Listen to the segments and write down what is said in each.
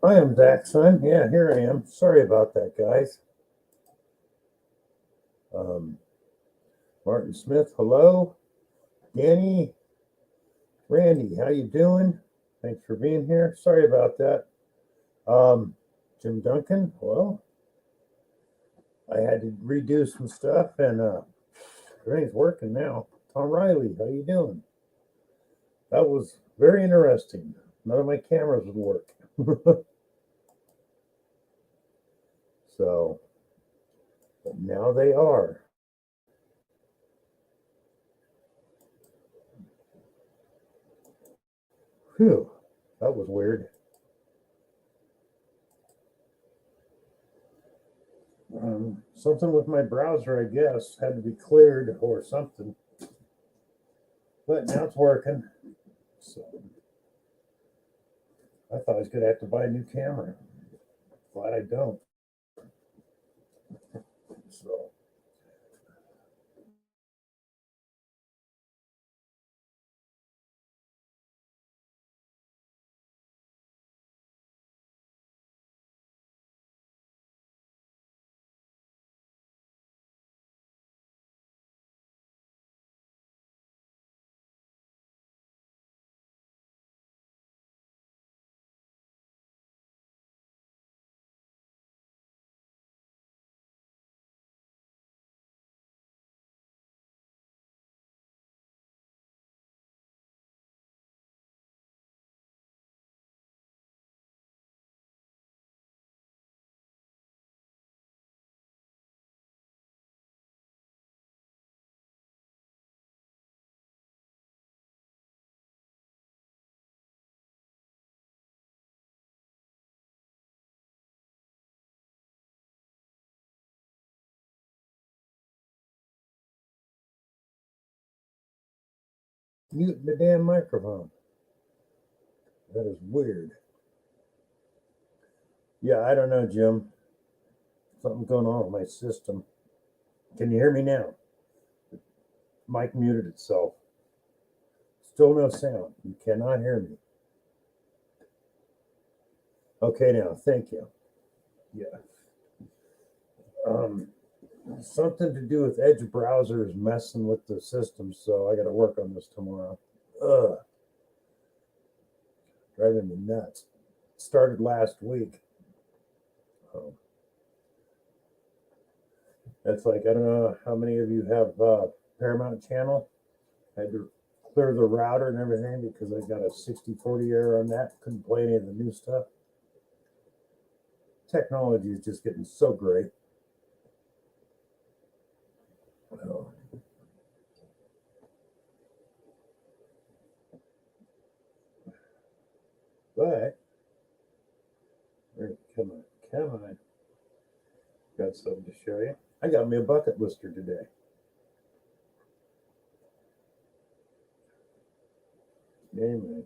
I am Zach, son. Yeah, here I am. Sorry about that, guys. Um, Martin Smith, hello. Danny, Randy, how you doing? Thanks for being here. Sorry about that. Um, Jim Duncan, hello. I had to redo some stuff, and everything's working now. Tom Riley, how you doing? That was very interesting. None of my cameras would work. So, but now they are. Phew, that was weird. Something with my browser, I guess, had to be cleared or something. But now it's working. So I thought I was going to have to buy a new camera. Glad I don't. So mute the damn microphone. That is weird. Yeah, I don't know, Jim. Something's going on with my system. Can you hear me now? Mic muted itself. Still no sound. You cannot hear me. Okay, now, thank you. Yeah. Um, Something to do with Edge browsers messing with the system, so I got to work on this tomorrow. Ugh, driving me nuts. Started last week. Oh, that's like, I don't know how many of you have Paramount Channel. I had to clear the router and everything because I got a 6040 error on that. Couldn't play any of the new stuff. Technology is just getting so great. Oh. But, come on, come on. Got something to show you. I got me a bucket lister today. Amen.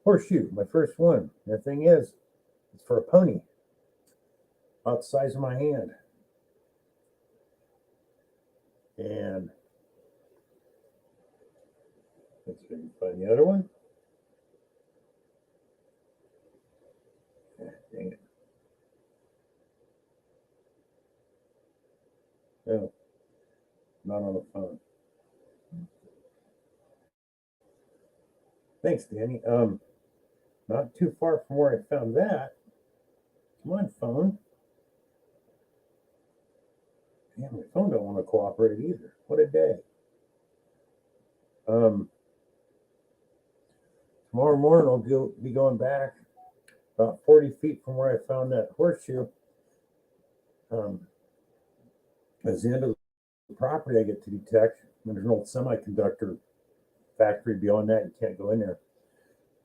Horseshoe, my first one. The thing is, it's for a pony, about the size of my hand. And let's see if we can find the other one. Dang it. No, not on the phone. Thanks, Danny. Not too far from where I found that. Come on, phone. Damn, my phone don't want to cooperate either. What a day. Um, Tomorrow morning I'll be going back about 40 feet from where I found that horseshoe. As the end of the property I get to detect, and there's an old semiconductor factory beyond that. You can't go in there.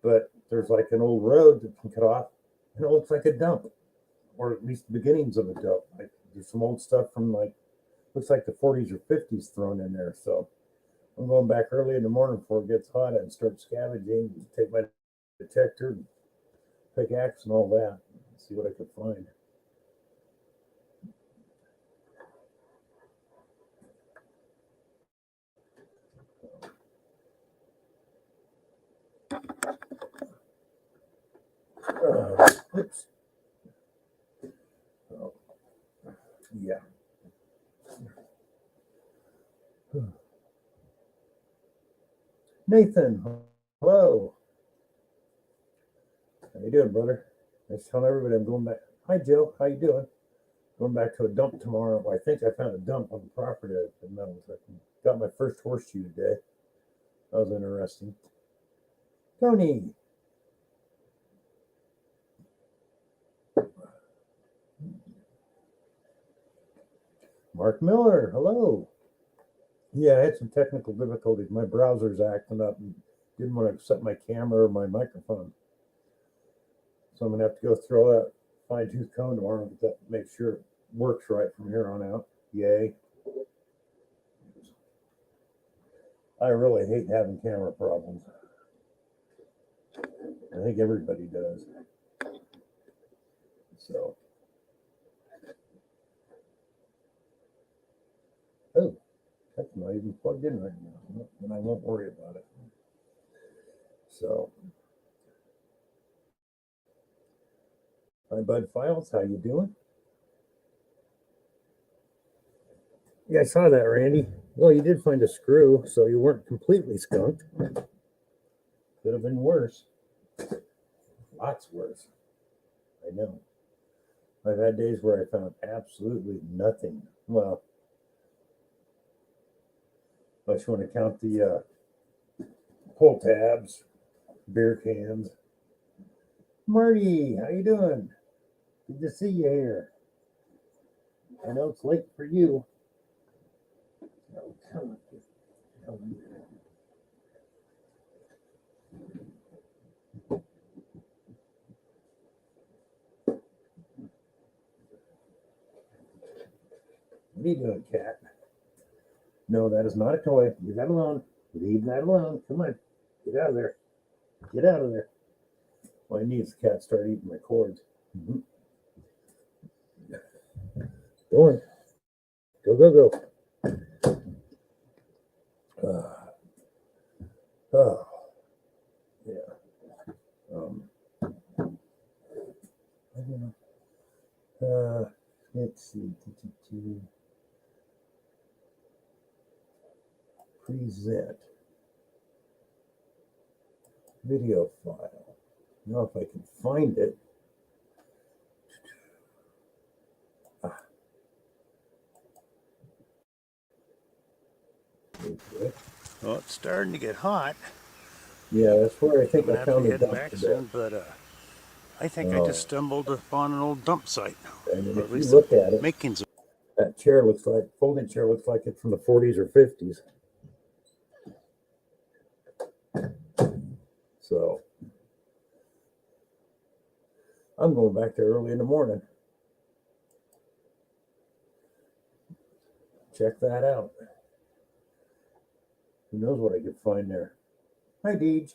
But there's like an old road that can cut off, and it looks like a dump, or at least the beginnings of a dump. Like there's some old stuff from like looks like the 40s or 50s thrown in there. So I'm going back early in the morning before it gets hot and start scavenging, and take my detector and pickaxe and all that, and see what I can find. Oops. Oh, yeah. Nathan, hello. How you doing, brother? I was telling everybody I'm going back. Hi, Joe. How you doing? Going back to a dump tomorrow. I think I found a dump on the property I've been meddling with. Got my first horseshoe today. That was interesting. Tony. Mark Miller, hello. Yeah, I had some technical difficulties. My browser's acting up and didn't want to set my camera or my microphone. So I'm going to have to go through that fine-tooth comb tomorrow and make sure it works right from here on out. Yay. I really hate having camera problems. I think everybody does. So. Oh, that's not even plugged in right now. And I won't worry about it. So. Hi, Bud Files. How you doing? Yeah, I saw that, Randy. Well, you did find a screw, so you weren't completely skunked. Could have been worse. Lots worse. I know. I've had days where I found absolutely nothing. Well, unless you want to count the pull tabs, beer cans. Marty, how you doing? Good to see you here. I know it's late for you. Oh, come on. What are you doing, cat? No, that is not a toy. Leave that alone. Leave that alone. Come on. Get out of there. Get out of there. All I need is the cat start eating my cords. Mm-hmm. Go on. Go, go, go. Oh, yeah. I don't know. Let's see. Present. Video file. Now if I can find it. Okay. Well, it's starting to get hot. Yeah, that's where I think I'm I gonna have to found be the heading dump back today. soon, but I think I just stumbled upon an old dump site, And or if at you least the look at it, makings of. that chair looks like folding chair looks like it's from the 40s or 50s. So I'm going back there early in the morning. Check that out. Who knows what I could find there? Hi, Deej.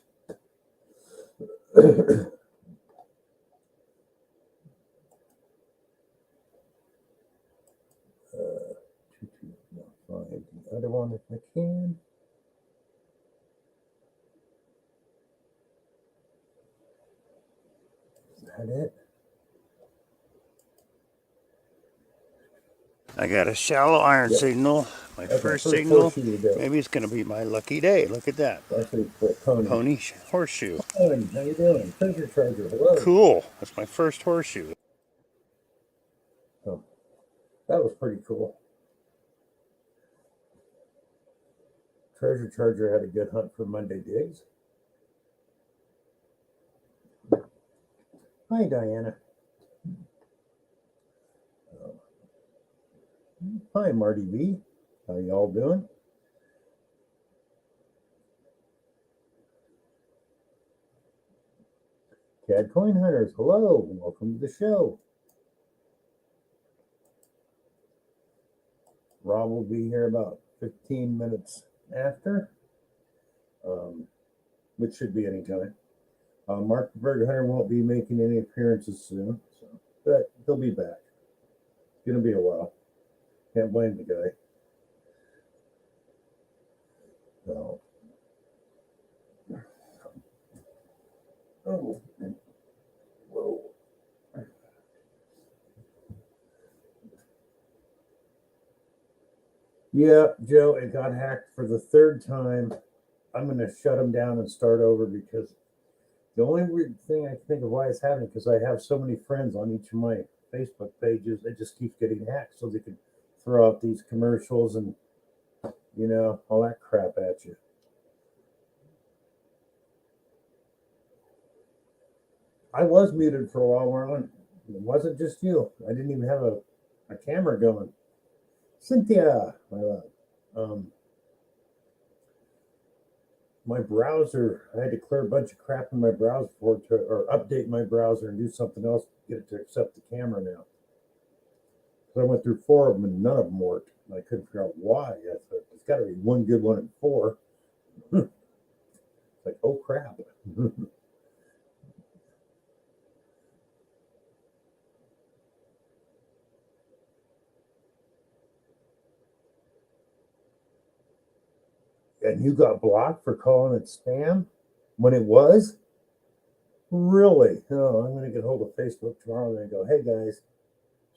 Find the other one if I can. Is that it? I got a shallow iron signal. My That's first my first signal. horseshoe today. Maybe it's gonna be my lucky day. Look at that. Actually, for a pony. Pony horseshoe. Owen, how you doing? Treasure Charger, hello. Cool. That's my first horseshoe. Oh, that was pretty cool. Treasure Charger had a good hunt for Monday digs. Hi, Diana. Hi, Marty V. How y'all doing? Cad Coin Hunters, hello. Welcome to the show. Rob will be here about 15 minutes after, which should be any time. Mark the Bird Hunter won't be making any appearances soon, but he'll be back. It's going to be a while. Can't blame the guy. So. Oh. Yeah, Joe, it got hacked for the third time. I'm going to shut them down and start over because the only weird thing I can think of why it's happening because I have so many friends on each of my Facebook pages. It just keeps getting hacked, so they can throw out these commercials and all that crap at you. I was muted for a while, Marlon. It wasn't just you. I didn't even have a camera going. Cynthia, my love. Um, my browser, I had to clear a bunch of crap in my browser or update my browser and do something else to get it to accept the camera now. So I went through 4 of them and none of them worked. And I couldn't figure out why. I thought there's got to be one good one in 4. It's like, oh crap. And you got blocked for calling it spam when it was? Really? Oh, I'm going to get hold of Facebook tomorrow and go, hey guys,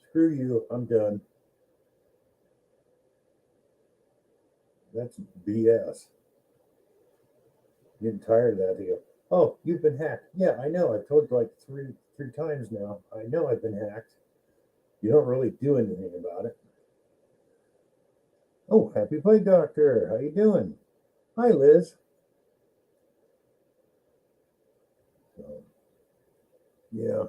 screw you. I'm done. That's BS. Getting tired of that. They go, oh, you've been hacked. Yeah, I know. I've told you like three times now. I know I've been hacked. You don't really do anything about it. Oh, happy play, doctor. How you doing? Hi, Liz. So, yeah.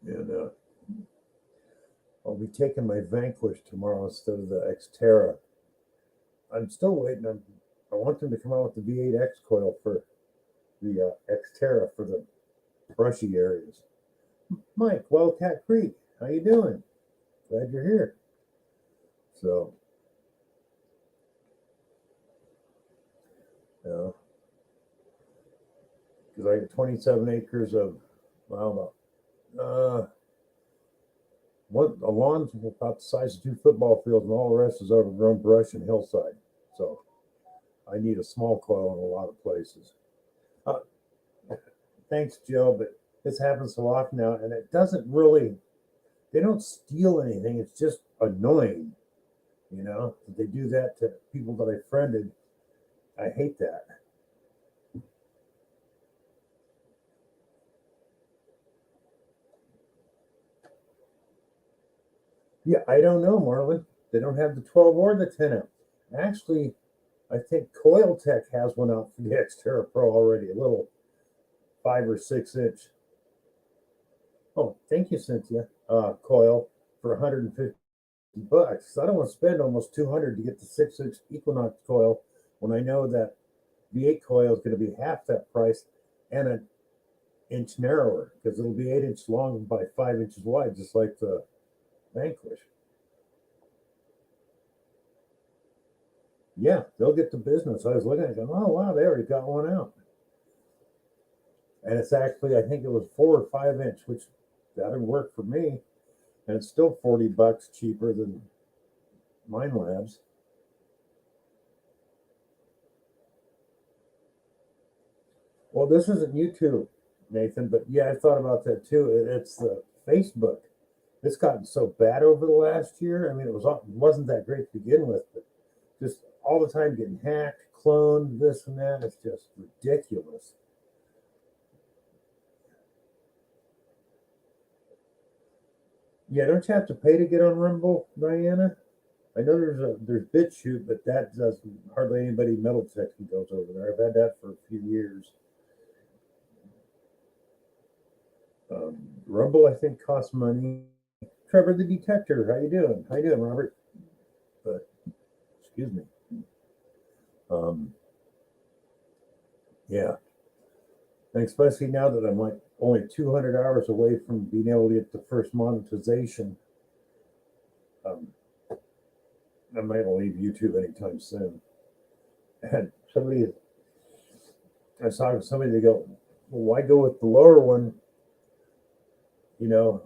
And I'll be taking my Vanquish tomorrow instead of the Xterra. I'm still waiting. I want them to come out with the V8 X coil for the Xterra for the brushy areas. Mike, Wildcat Creek, how you doing? Glad you're here. So, because I got 27 acres of, well, a lawn's about the size of 2 football fields, and all the rest is overgrown brush and hillside. So, I need a small coil in a lot of places. Thanks, Joe, but this happens so often now, and it doesn't really. They don't steal anything. It's just annoying, They do that to people that I friended. I hate that. Yeah, I don't know, Marlon. They don't have the 12 or the 10 ounce. Actually, I think Coil Tech has one out for the Xterra Pro already, a little 5 or 6 inch. Oh, thank you, Cynthia. Coil for $150. I don't want to spend almost 200 to get the 6-inch Equinox coil when I know that V8 coil is going to be half that price and an inch narrower because it'll be 8 inch long by 5 inches wide, just like the Vanquish. Yeah, they'll get the business. I was looking at them. Oh wow, they already got one out, and it's actually I think it was 4 or 5 inch, which that would work for me, and it's still $40 cheaper than Mine Labs. Well, this isn't YouTube, Nathan, but yeah, I thought about that too. It's the Facebook. It's gotten so bad over the last year. I mean, it wasn't that great to begin with, but just all the time getting hacked, cloned, this and that. It's just ridiculous. Yeah, don't you have to pay to get on Rumble, Diana? I know there's BitChute, but that doesn't hardly anybody metal detecting goes over there. I've had that for a few years. Rumble, I think, costs money. Trevor the Detector, how you doing? How you doing, Robert? But excuse me. Yeah, and especially now that I'm like only 200 hours away from being able to get the first monetization, um, I'm not gonna leave YouTube anytime soon. And I was talking to somebody, they go, well, why go with the lower one? You know,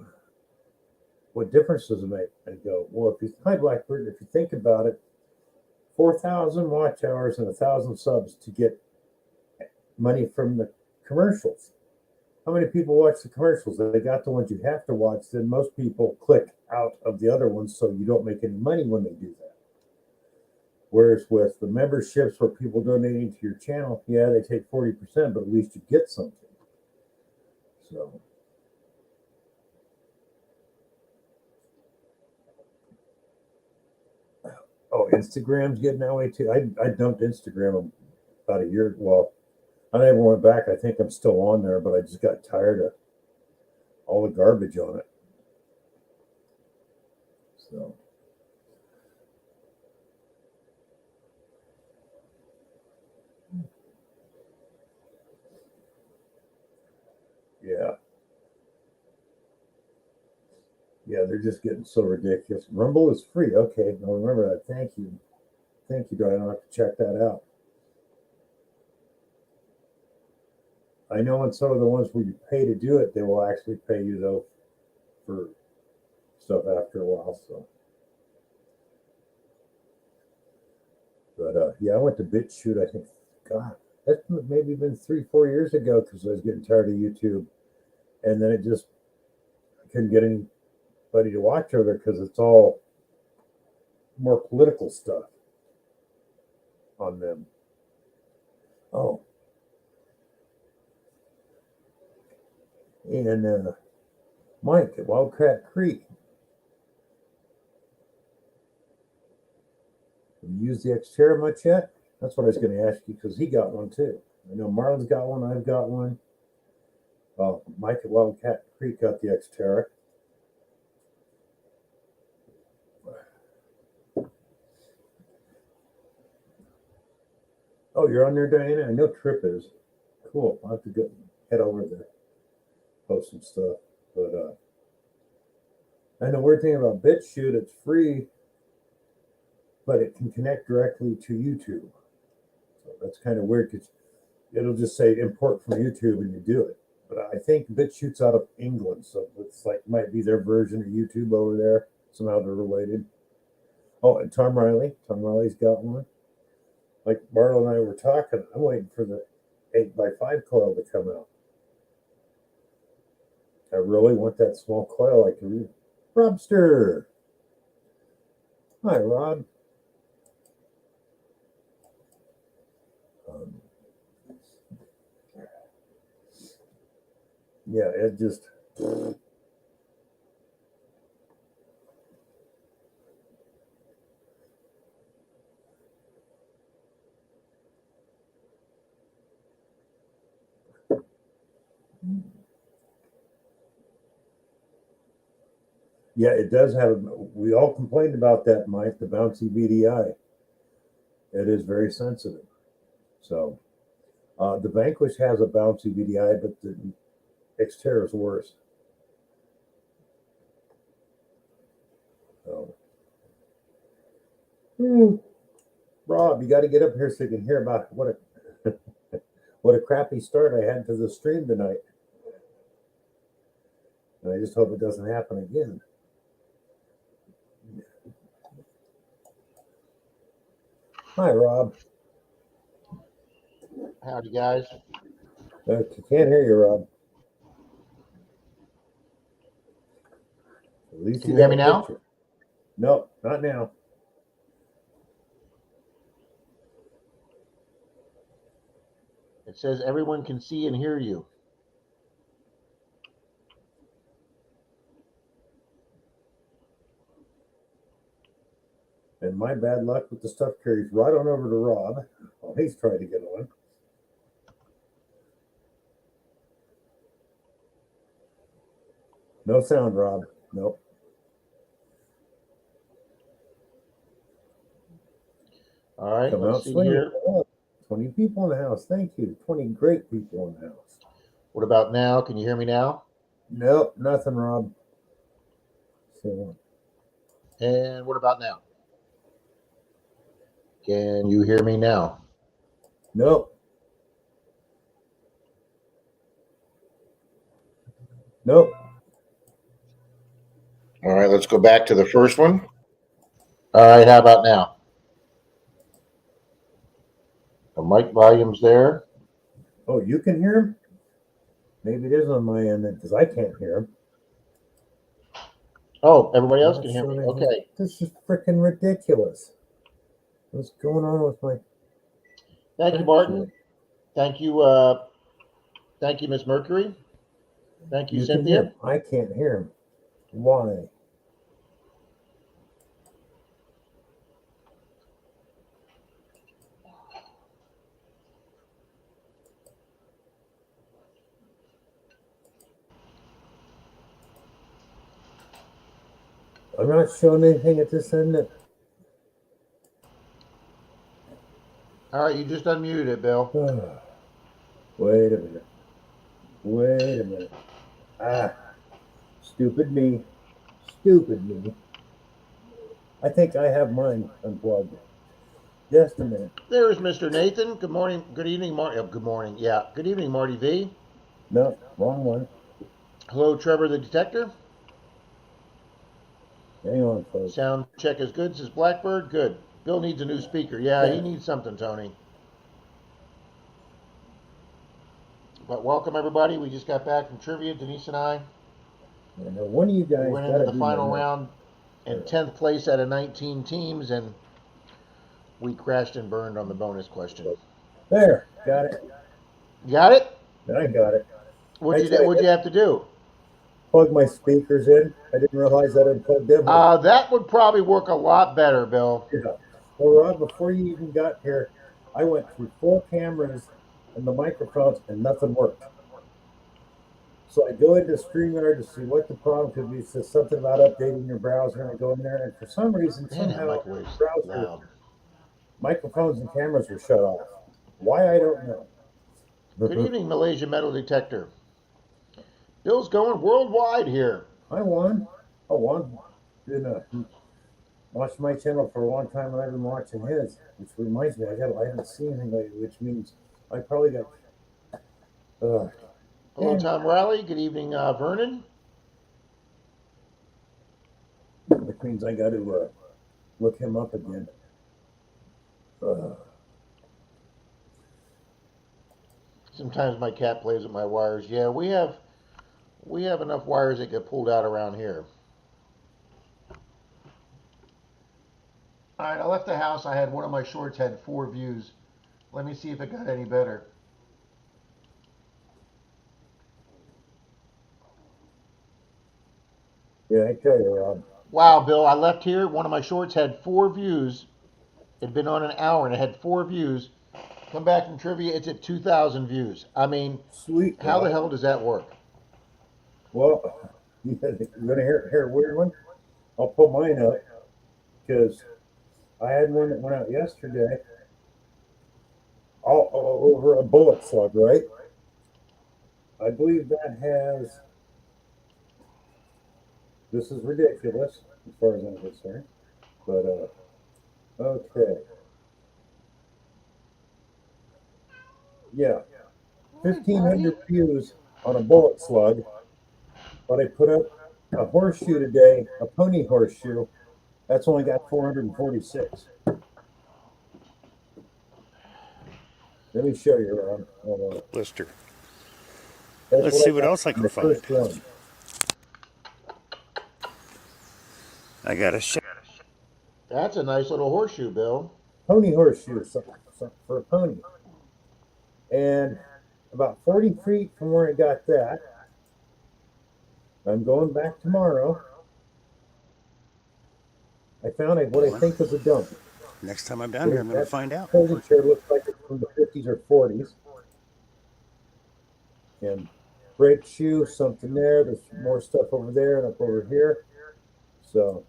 what difference does it make? I go, well, hi Blackbird, if you think about it, 4,000 watch hours and 1,000 subs to get money from the commercials. How many people watch the commercials? They got the ones you have to watch. Then most people click out of the other ones, so you don't make any money when they do that. Whereas with the memberships where people donating to your channel, yeah, they take 40%, but at least you get something. So. Oh, Instagram's getting that way too. I dumped Instagram about a year. Well, I never went back. I think I'm still on there, but I just got tired of all the garbage on it. So. Yeah. Yeah, they're just getting so ridiculous. Rumble is free. Okay, I'll remember that. Thank you. Thank you, Don. I'll have to check that out. I know on some of the ones where you pay to do it, they will actually pay you, though, for stuff after a while. So. But yeah, I went to BitChute, I think, God, that's maybe been 3-4 years ago because I was getting tired of YouTube. And then I couldn't get anybody to watch over there because it's all more political stuff on them. Oh. And Mike at Wildcat Creek. Have you used the Xterra much yet? That's what I was going to ask you because he got one too. I know Marlon's got one. I've got one. Mike at Wildcat Creek got the Xterra. Oh, you're on there, Diana? I know Trip is. Cool. I'll have to head over there, post some stuff. But and the weird thing about BitChute, it's free, but it can connect directly to YouTube. So that's kind of weird because it'll just say import from YouTube and you do it. But I think BitChute's out of England, so it's like might be their version of YouTube over there. Somehow they're related. Oh, and Tom Riley. Tom Riley's got one. Like Marlo and I were talking, I'm waiting for the 8x5 coil to come out. I really want that small coil I can read. Robster. Hi, Rob. Yeah, it just. Yeah, it does have. We all complained about that, Mike, the bouncy VDI. It is very sensitive. So, the Vanquish has a bouncy VDI, but the Xterra is worse. So, Rob, you got to get up here so you can hear about what a crappy start I had to the stream tonight. And I just hope it doesn't happen again. Hi, Rob. Howdy, guys. I can't hear you, Rob. At least Can you hear me now? Picture. No, not now. It says everyone can see and hear you. And my bad luck with the stuff carries right on over to Rob while he's trying to get on. No sound, Rob. Nope. All right, Come let's out see swinging. here. 20 people in the house. Thank you. 20 great people in the house. What about now? Can you hear me now? Nope, nothing, Rob. So, And what about now? Can you hear me now? nope. Nope. All right, let's go back to the first one. All right, how about now? The mic volume's there. Oh, you can hear him? Maybe it is on my end because I can't hear him. Oh, everybody else Not can hear me. showing anything. Okay. This is freaking ridiculous. What's going on with my? Thank you, Martin. Thank you, Miss Mercury. Thank you, You can hear Cynthia. him. I can't hear him. Why? I'm not showing anything at this end. All right, you just unmuted it, Bill. Wait a minute. Wait a minute. Ah, stupid me. Stupid me. I think I have mine unplugged. Just a minute. There's Mr. Nathan. Good morning. Good evening, Marty. Good morning. Yeah. Good evening, Marty V. No, wrong one. Hello, Trevor the Detector. Hang on, folks. Sound check is good, says Blackbird. Good. Bill needs a new speaker. Yeah, he needs something, Tony. But welcome, everybody. We just got back from trivia, Denise and I. Now, one of you We guys went got into to the do my final notes. round in 10th place out of 19 teams, and we crashed and burned on the bonus question. There, got it. You got it? I got it. What'd you have to do? Plug my speakers in. I didn't realize that I unplugged them. That would probably work a lot better, Bill. Yeah. Well, Rob, before you even got here, I went through 4 cameras and the microphones, and nothing worked. So I go into StreamYard to see what the problem could be. It says something about updating your browser, and I go in there, and for some reason, Man, that somehow, microwave's browser loud. microphones and cameras were shut off. Why, I don't know. Good evening, Malaysia Metal Detector. Bill's going worldwide here. I won. I won. Been watched my channel for a long time, and I've been watching his, which reminds me, I haven't seen anything lately, which means I probably got. Hello, Tom Riley. Good evening, Vernon. Which means I got to look him up again. Sometimes my cat plays with my wires. Yeah, we have enough wires that get pulled out around here. All right, I left the house. I had one of my shorts had 4 views. Let me see if it got any better. Yeah, I tell you, Rob. Wow, Bill, I left here. One of my shorts had 4 views. It had been on an hour and it had 4 views. Come back from trivia, it's at 2,000 views. I mean, Sweet. how the hell does that work? Well, you're gonna hear a weird one. I'll pull mine up because I had one that went out yesterday. All over a bullet slug, right? I believe that has. This is ridiculous as far as I'm concerned, but okay. Yeah, 1,500 views on a bullet slug, but I put up a horseshoe today, a pony horseshoe. That's only got 446. Let me show you, Ron. Hold on. Lister. That's Let's see I what got else I in can the find. first run. I got a shot. That's a nice little horseshoe, Bill. Pony horseshoe, something for a pony. And about 40 feet from where I got that, I'm going back tomorrow. I found what I think was a dump. Next time I'm down here, I'm going to find out. Folding chair looks like it's from the 50s or 40s. And brake shoe, something there. There's more stuff over there and up over here. So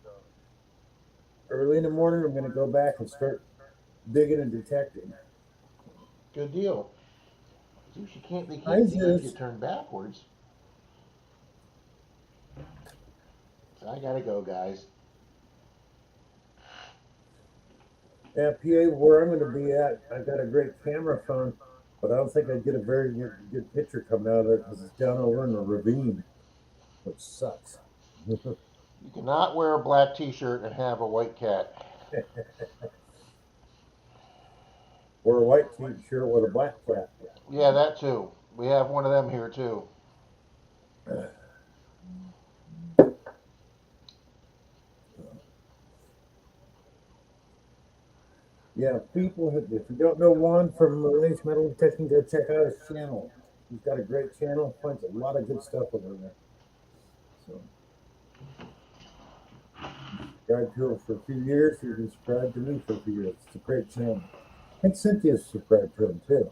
early in the morning, I'm going to go back and start digging and detecting. Good deal. They can't see you if you turn backwards. So I gotta go, guys. Yeah, PA, where I'm going to be at, I've got a great camera phone, but I don't think I'd get a very good picture coming out of it because it's down over in the ravine, which sucks. You cannot wear a black t-shirt and have a white cat. Or a white t-shirt with a black cat. Yeah, that too. We have one of them here too. Yeah, people, if you don't know Juan from Release Metal Detecting, go check out his channel. He's got a great channel, finds a lot of good stuff over there. So, subscribed to him for a few years. He's been subscribed to me for a few years. It's a great channel. I think Cynthia's subscribed to him too.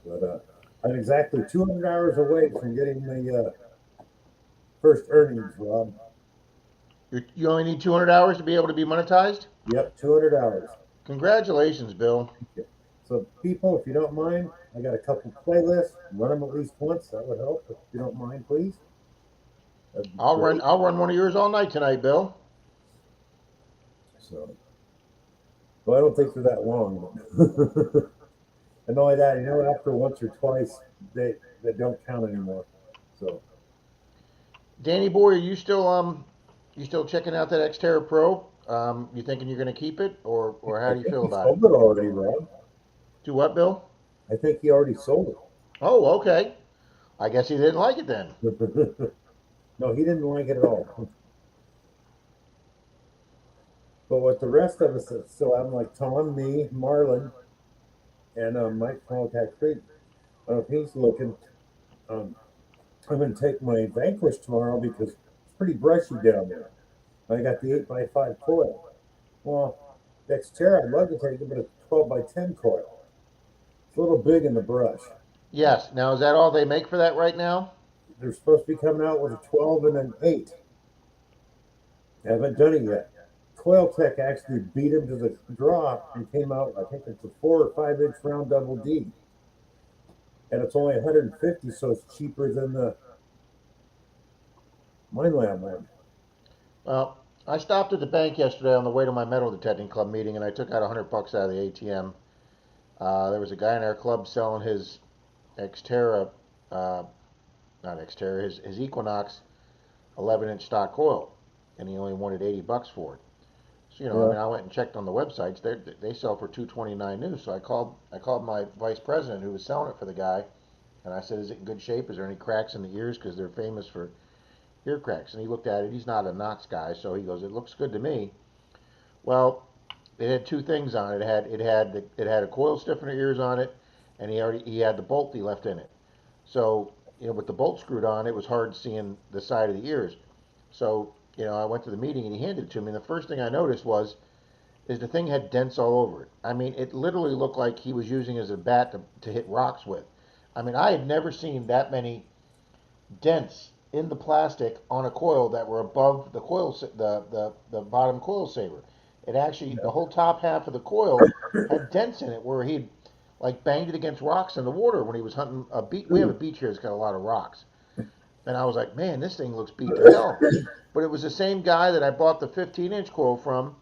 But I'm exactly 200 hours away from getting the first earnings, Rob. You only need 200 hours to be able to be monetized? Yep, 200 hours. Congratulations, Bill. So, people, if you don't mind, I got a couple playlists. Run them at least once. That would help. If you don't mind, please. That'd be great. I'll run one of yours all night tonight, Bill. So, well, I don't think they're that long. But and not only that, after once or twice, they don't count anymore. So, Danny boy, are you still checking out that Xterra Pro? You thinking you're gonna keep it, or how I do you think feel he about it? sold it already, Rob. Do what, Bill? I think he already sold Oh, okay. I guess he didn't like it then. it. No, he didn't like it at all. But what the rest of us still have, like Tom, me, Marlon, and Mike from Old Cat Creek. I don't know if he's looking. Um, I'm going to take my Vanquish tomorrow because it's pretty brushy down there. I got the 8x5 coil. Well, Xterra, I'd love to take it, but it's 12x10 coil. It's a little big in the brush. Yes. Now is that all they make for that right now? They're supposed to be coming out with a 12 and an 8. I haven't done it yet. Coil Tech actually beat him to the draw and came out, I think it's a 4 or 5 inch round double D. And it's only 150, so it's cheaper than the Mineland one. Well, I stopped at the bank yesterday on the way to my metal detecting club meeting, and I took out $100 out of the ATM. There was a guy in our club selling his Xterra, uh, not Xterra, his Equinox 11-inch stock coil, and he only wanted $80 for it. So I Yeah. mean, I went and checked on the websites. They sell for $229 new. So I called my vice president who was selling it for the guy, and I said, "Is it in good shape? Is there any cracks in the ears? Because they're famous for ear cracks." And he looked at it. He's not a Knox guy, so he goes, "It looks good to me." Well, it had two things on it. It had a coil stiffener ears on it, and he had the bolt he left in it. So with the bolt screwed on, it was hard seeing the side of the ears. So I went to the meeting and he handed it to me. And the first thing I noticed is the thing had dents all over it. I mean, it literally looked like he was using it as a bat to hit rocks with. I mean, I had never seen that many dents in the plastic on a coil that were above the coil, the bottom coil saver. It actually, the whole top half of the coil had dents in it where he'd like banged it against rocks in the water when he was hunting a beach. We have a beach here that's got a lot of rocks. And I was like, man, this thing looks beat to hell. But it was the same guy that I bought the 15-inch coil from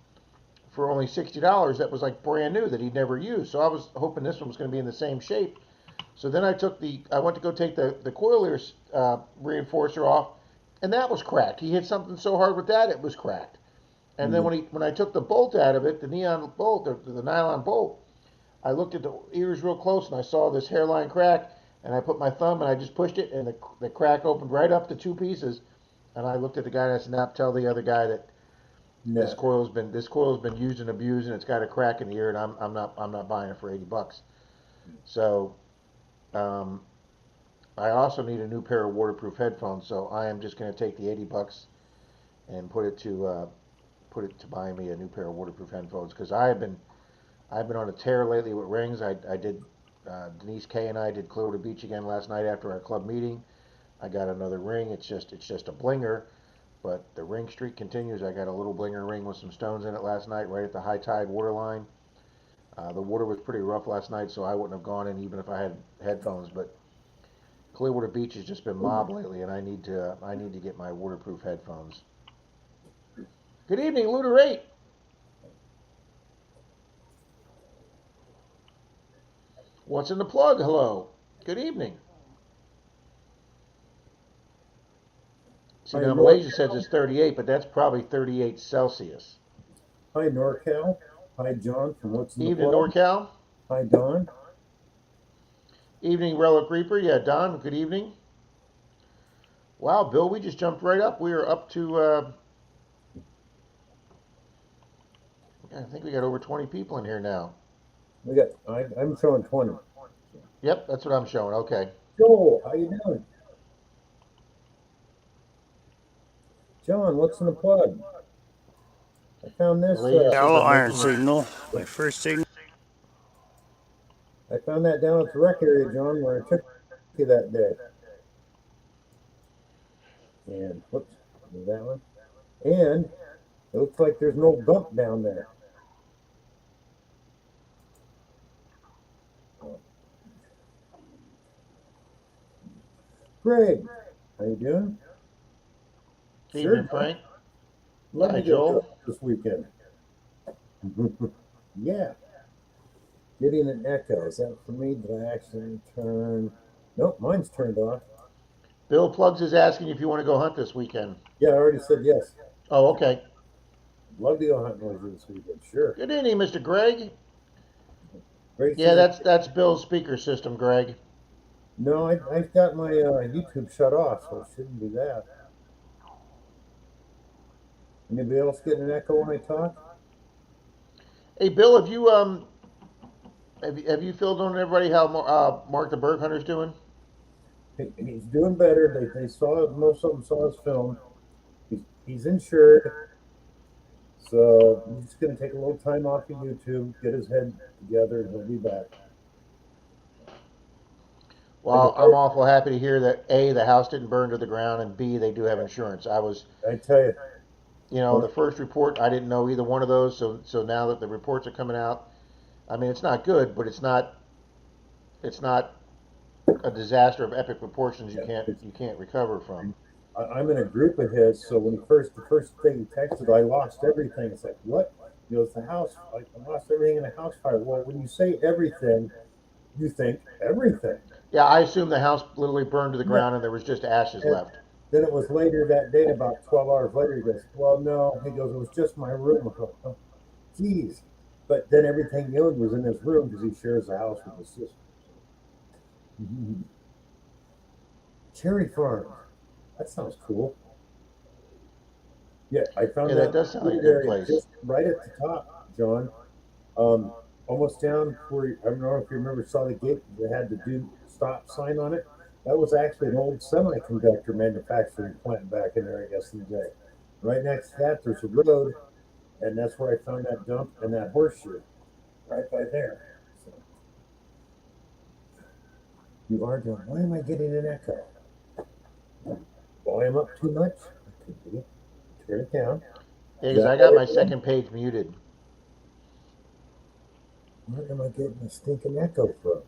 for only $60 that was like brand new that he'd never used. So I was hoping this one was going to be in the same shape. So then I went to go take the coil ear reinforcer off, and that was cracked. He hit something so hard with that it was cracked. And then when I took the bolt out of it, the neon bolt, the nylon bolt, I looked at the ears real close and I saw this hairline crack, and I put my thumb and I just pushed it, and the crack opened right up to two pieces. And I looked at the guy and I said, "Now tell the other guy that this No. coil's been used and abused, and it's got a crack in the ear, and I'm not buying it for $80." So um, I also need a new pair of waterproof headphones, so I am just going to take the $80 and put it to buying me a new pair of waterproof headphones because I've been on a tear lately with rings. I did Denise K and I did Clearwater Beach again last night after our club meeting. I got another ring. It's just a blinger, but the ring streak continues. I got a little blinger ring with some stones in it last night, right at the high tide water line. The water was pretty rough last night, so I wouldn't have gone in even if I had headphones. But Clearwater Beach has just been mobbed lately, and I need to get my waterproof headphones. Good evening, Looter 8. What's in the plug? Hello. Good evening. See, Hi, now Nor- Malaysia says it's 38, but that's probably 38 Celsius. Hi, NorCal. Hi, John from What's in the Evening, Plug. NorCal. Hi, Don. Evening, Relic Reaper. Yeah, Don, good evening. Wow, Bill, we just jumped right up. We are up to, I think we got over 20 people in here now. I'm showing 20. Yep, that's what I'm showing. Okay. Joel, how you doing? John, what's in the plug? I found The this. lady says Shallow I'm iron making it. signal. My first signal. I found that down at the rec area, John, where I took you that day. And whoops, that one. And it looks like there's no dump down there. Greg, how you doing? Sure, Evening, John. Frank. Love Hi, to go Joel. this weekend. Yeah. Getting an echo. Is that for me? Did I actually turn? Nope, mine's turned off. Bill Plugs is asking if you want to go hunt this weekend. Yeah, I already said yes. Oh, okay. Love to go hunting with you this weekend. Sure. Good evening, Mr. Greg. Greg Yeah, says, that's Bill's speaker system, Greg. no, I've got my YouTube shut off, so it shouldn't be that. Anybody else getting an echo when I talk? Hey, Bill, have you filled on everybody how Mark the Bird Hunter's doing? He's doing better. They saw most of them saw his film. He's insured, so he's just going to take a little time off of YouTube, get his head together, and he'll be back. Well, I'm awful happy to hear that A, the house didn't burn to the ground, and B, they do have insurance. I tell you, The first report, I didn't know either one of those, so now that the reports are coming out, I mean, it's not good, but it's not a disaster of epic proportions you can't recover from. I'm in a group of his, so when the first thing he texted, I lost everything. It's like, what? He goes, the house, I lost everything in the house fire. Well, when you say everything, you think everything. Yeah, I assume the house literally burned to the Yeah. ground and there was just ashes And left. then it was later that day, about 12 hours later, he goes, well, no. He goes, it was just my room. I go, oh, geez. But then everything he owned was in his room because he shares the house with his sister. Mm-hmm. Cherry farm. That sounds cool. Yeah, I found Yeah, that does sound like a good place. just right at the top, John. Um, Almost down where I don't know if you remember saw the gate that had the do stop sign on it. That was actually an old semiconductor manufacturing plant back in there, I guess, in the day. Right next to that, there's a road, and that's where I found that dump and that horseshoe, right by there. So, you are doing. Why am I getting an echo? Volume up too much? Could be. Turn it down. Yeah, because I got my second page muted. Where am I getting a stinking echo from?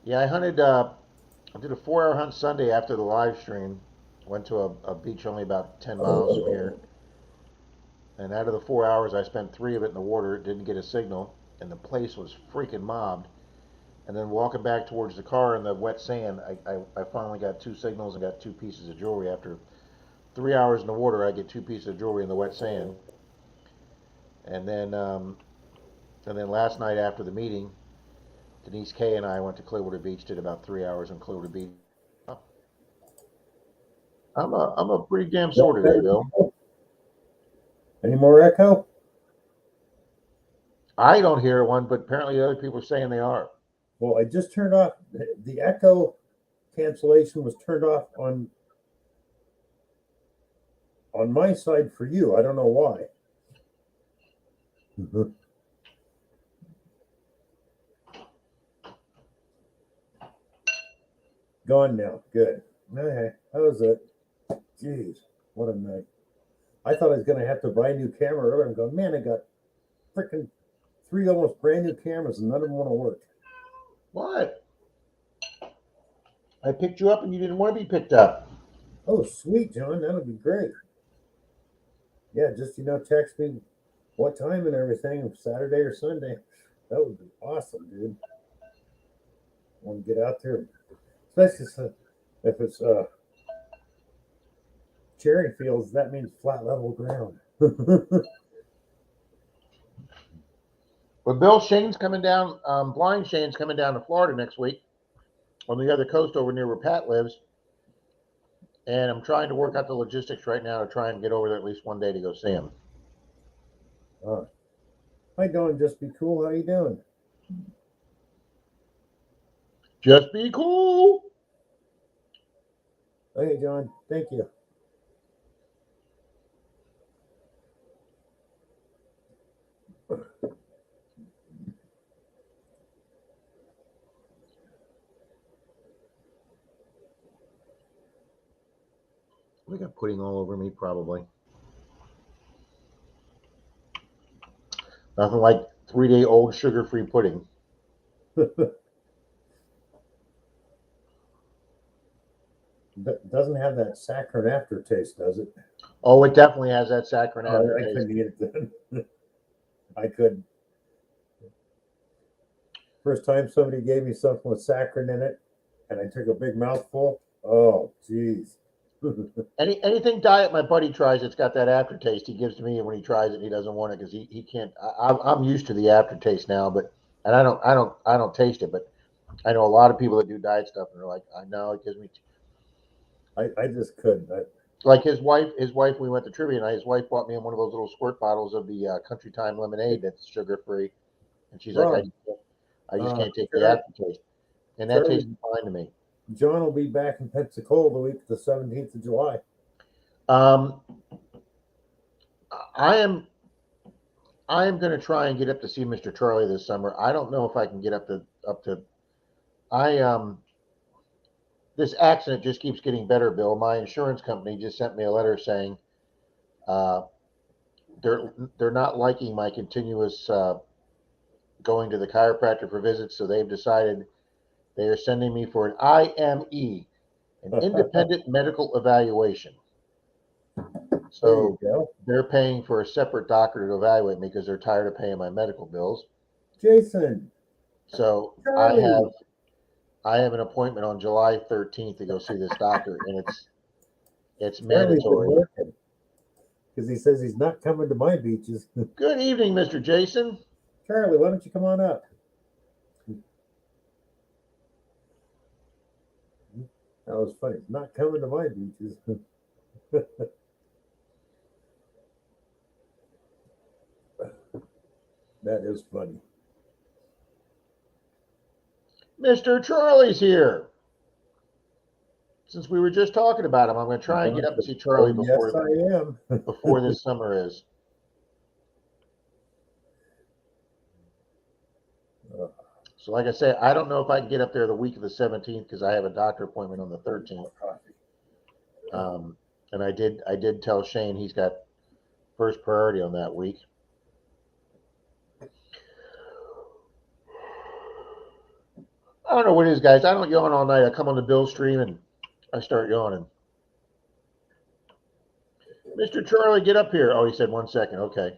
Yeah, I did a 4-hour hunt Sunday after the live stream. Went to a beach only about 10 miles from here. And out of the 4 hours, I spent 3 of it in the water. It didn't get a signal, and the place was freaking mobbed. And then walking back towards the car in the wet sand, I finally got 2 signals and got 2 pieces of jewelry. After 3 hours in the water, I get 2 pieces of jewelry in the wet sand. And then last night after the meeting, Denise Kay and I went to Clearwater Beach. Did about 3 hours on Clearwater Beach. I'm a pretty damn sore today, Bill. Any more echo? I don't hear one, but apparently other people are saying they are. Well, I just turned off the echo cancellation was turned off on my side for you. I don't know why. Gone now. Good. Okay. That was it. Jeez, what a night. I thought I was going to have to buy a new camera earlier. I'm going, man, I got freaking 3 almost brand new cameras and none of them want to work. What? I picked you up and you didn't want to be picked up. Oh, sweet, John. That would be great. Yeah, just, text me what time and everything, Saturday or Sunday. That would be awesome, dude. I want to get out there, especially if it's cherry fields. That means flat level ground. But Bill Shane's coming down, Blind Shane's coming down to Florida next week on the other coast over near where Pat lives. And I'm trying to work out the logistics right now to try and get over there at least one day to go see him. How you doing? Just be cool. How you doing? Just be cool. Okay, John. Thank you. We got pudding all over me, probably. Nothing like 3-day-old sugar-free pudding. Doesn't have that saccharine aftertaste, does it? Oh, it definitely has that saccharine I aftertaste. couldn't eat it then. I couldn't. First time somebody gave me something with saccharin in it, and I took a big mouthful. Oh, jeez. Anything diet my buddy tries, it's got that aftertaste. He gives to me, and when he tries it, he doesn't want it because he can't. I'm used to the aftertaste now, and I don't taste it. But I know a lot of people that do diet stuff, and they're like, I know it gives me. I just couldn't. Like his wife, we went to trivia night. His wife bought me one of those little squirt bottles of the Country Time lemonade that's sugar free, and she's like, Rob, I just can't take the Charlie, aftertaste, and that Charlie, tasted fine to me. John will be back in Pensacola the week of the 17th of July. Um, I am going to try and get up to see Mr. Charlie this summer. I don't know if I can get up to. I This accident just keeps getting better, Bill. My insurance company just sent me a letter saying uh, they're not liking my continuous going to the chiropractor for visits, so they've decided they are sending me for an IME, an independent medical evaluation. So they're paying for a separate doctor to evaluate me because they're tired of paying my medical bills. Jason. So Charlie. I have an appointment on July 13th to go see this doctor, and it's mandatory. Because he says he's not coming to my beaches. Good evening, Mr. Jason. Charlie, why don't you come on up? That was funny. Not coming to my beaches. That is funny. Mr. Charlie's here. Since we were just talking about him, I'm going to try and get up and see Charlie before, yes, I am. before this summer is. So, like I say, I don't know if I can get up there the week of the 17th because I have a doctor appointment on the 13th. And I did tell Shane he's got first priority on that week. I don't know what it is, guys. I don't yawn all night. I come on the Bill stream and I start yawning. Mr. Charlie, get up here. Oh, he said 1 second. Okay.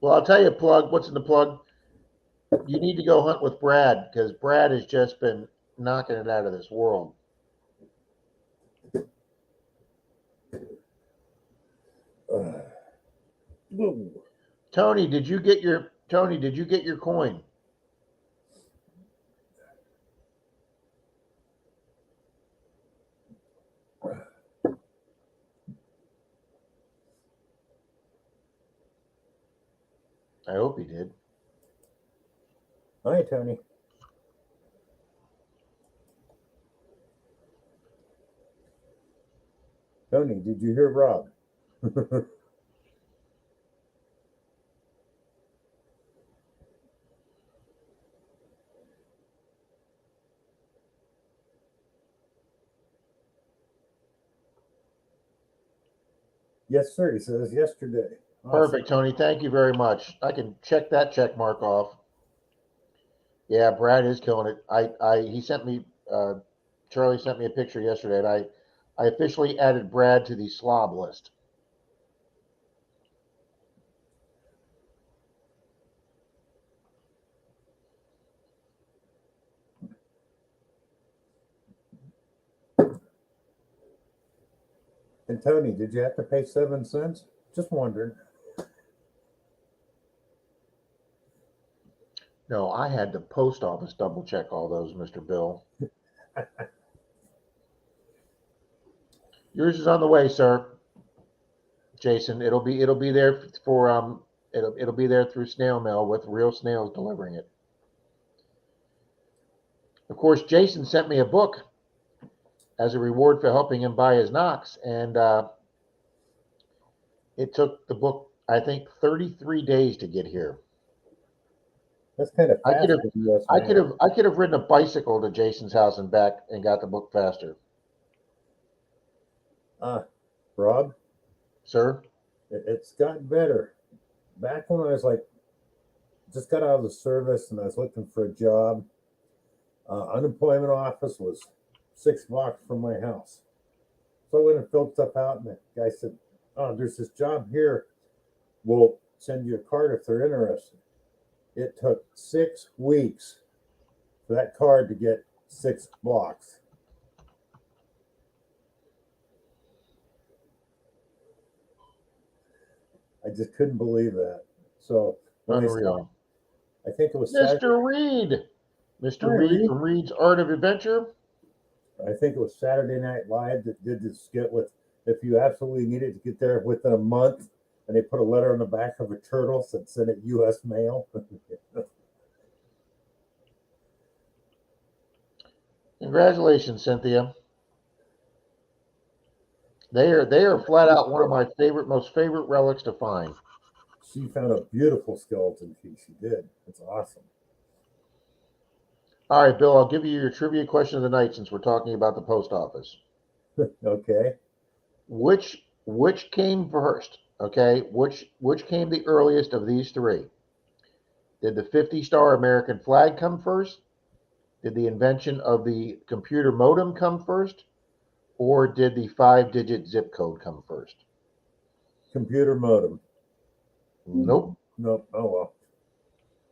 Well, I'll tell you, plug. What's in the plug? You need to go hunt with Brad because Brad has just been knocking it out of this world. Tony, did you get your coin? I hope he did. Hi, Tony. Tony, did you hear Rob? Yes, sir. He says yesterday. Awesome. Perfect, Tony. Thank you very much. I can check that check mark off. Yeah, Brad is killing it. He sent me Charlie sent me a picture yesterday, and I officially added Brad to the slob list. And Tony, did you have to pay 7 cents? Just wondering. No, I had the post office double check all those, Mr. Bill. Yours is on the way, sir. Jason, it'll be there for it'll be there through snail mail with real snails delivering it. Of course, Jason sent me a book as a reward for helping him buy his Knox, and it took the book, I think, 33 days to get here. That's kind of I fast could have, for the US I mail. could have ridden a bicycle to Jason's house and back and got the book faster, Rob, sir. it's gotten better. Back when I was like, just got out of the service and I was looking for a job, unemployment office was 6 blocks from my house. So I went and filled stuff out, and the guy said, "Oh, there's this job here. We'll send you a card if they're interested." It took 6 weeks for that card to get 6 blocks. I just couldn't believe that. So when Unreal. I think it was Saturday, Mr. Reed. Mr. Hi, Reed Reed. from Reed's Art of Adventure. I think it was Saturday Night Live that did this skit with, if you absolutely needed to get there within a month, and they put a letter on the back of a turtle that sent it U.S. mail. Congratulations, Cynthia. They are flat out one of my most favorite relics to find. She found a beautiful skeleton piece. She did. It's awesome. All right, Bill, I'll give you your trivia question of the night since we're talking about the post office. Okay. Which came first? Okay, which came the earliest of these three? Did the 50-star American flag come first? Did the invention of the computer modem come first? Or did the 5-digit zip code come first? Computer modem. Nope. Nope. Oh well.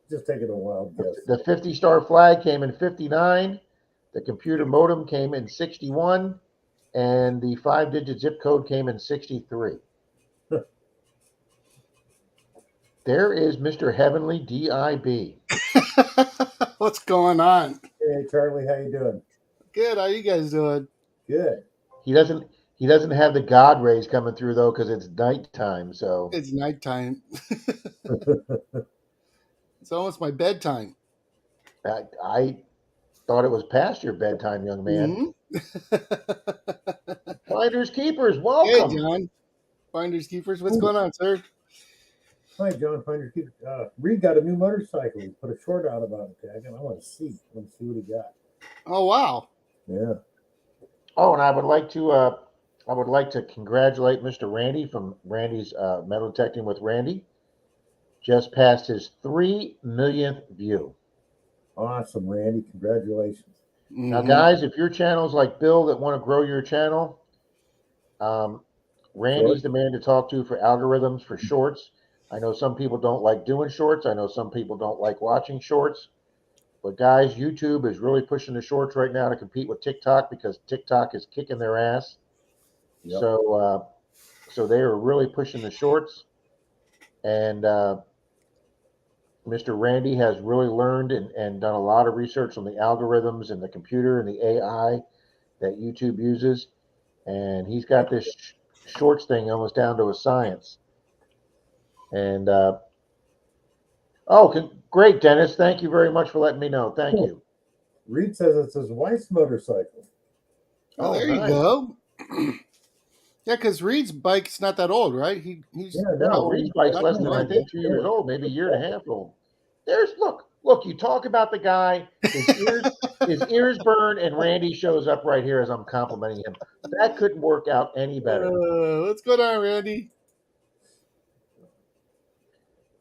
Just taking a wild guess. The 50-star flag came in 59. The computer modem came in 61. And the 5-digit zip code came in 63. There is Mr. Heavenly D.I.B. What's going on? Hey Charlie, how you doing? Good. How you guys doing? Good. He doesn't have the God rays coming through though because it's nighttime. So It's nighttime. It's almost my bedtime. I thought it was past your bedtime, young man. Mm-hmm. Finders keepers, Hey, welcome. John. Finders keepers. What's going on, sir? Hi, John. Reed got a new motorcycle. He put a short out about it, Tag, and I want to see what he got. Oh, wow. Yeah. Oh, and I would like to congratulate Mr. Randy from Randy's Metal Detecting with Randy. Just passed his 3 millionth view. Awesome, Randy. Congratulations. Mm-hmm. Now, guys, if your channel's like Bill that want to grow your channel, Randy's the man to talk to for algorithms for shorts. I know some people don't like doing shorts. I know some people don't like watching shorts. But guys, YouTube is really pushing the shorts right now to compete with TikTok because TikTok is kicking their ass. Yep. So they are really pushing the shorts. And Mr. Randy has really learned and done a lot of research on the algorithms and the computer and the AI that YouTube uses. And he's got this shorts thing almost down to a science. And great, Dennis. Thank you very much for letting me know. Thank you. Reed says it's his wife's motorcycle. Oh, there nice. you go. Yeah, because Reed's bike's not that old, right? He's No, Reed's bike's less than I think 2 years old, maybe a year and a half old. Look. You talk about the guy. His ears burn, and Randy shows up right here as I'm complimenting him. That couldn't work out any better. What's going on, Randy?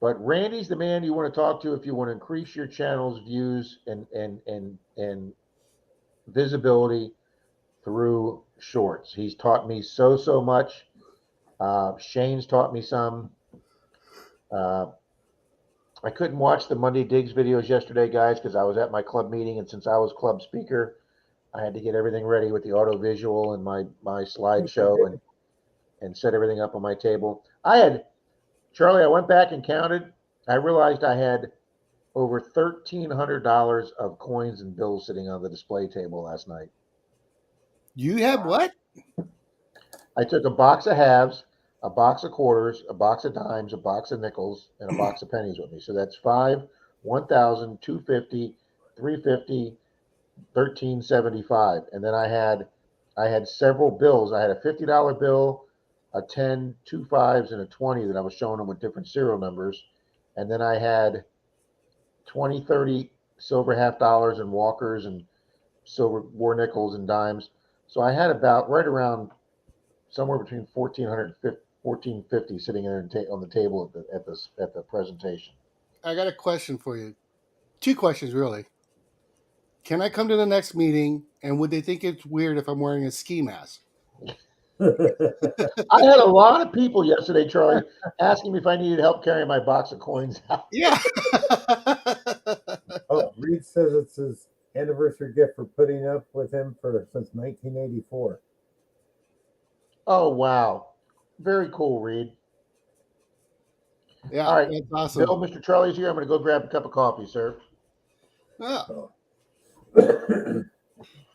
But Randy's the man you want to talk to if you want to increase your channel's views and visibility through shorts. He's taught me so much. Shane's taught me some. I couldn't watch the Monday Digs videos yesterday, guys, because I was at my club meeting, and since I was club speaker, I had to get everything ready with the auto visual and my slideshow, and and set everything up on my table. Charlie, I went back and counted. I realized I had over $1,300 of coins and bills sitting on the display table last night. You have what? I took a box of halves, a box of quarters, a box of dimes, a box of nickels, and a box of pennies with me. So that's 1,000, 250, 350, 1,375. And then I had several bills. I had a $50 bill, a 10, two fives, and a 20 that I was showing them with different serial numbers. And then I had 20, 30 silver half dollars and walkers and silver war nickels and dimes. So I had about right around somewhere between 1,400 and 1,450 sitting there on the table at the presentation. I got a question for you. 2 questions, really. Can I come to the next meeting, and would they think it's weird if I'm wearing a ski mask? I had a lot of people yesterday, Charlie, asking me if I needed help carrying my box of coins out. Yeah. Oh, Reed says it's his anniversary gift for putting up with him since 1984. Oh, wow. Very cool, Reed. Yeah, All right, that's awesome. Bill, Mr. Charlie's here. I'm going to go grab a cup of coffee, sir. Yeah. Oh.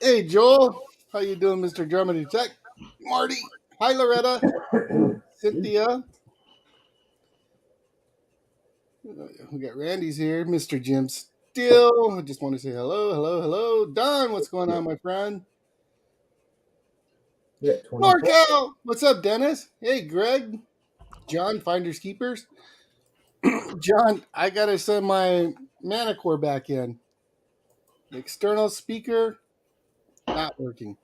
Hey, Joel. How you doing, Mr. Germany Tech? Marty. Hi, Loretta. Cynthia. We got Randy's here. Mr. Jim Steele. I just want to say hello, hello, hello. Don, what's going on, my friend? Yeah, 20. Norcal. What's up, Dennis? Hey, Greg. John, Finders Keepers. John, I got to send my Manicore back in. The external speaker, not working.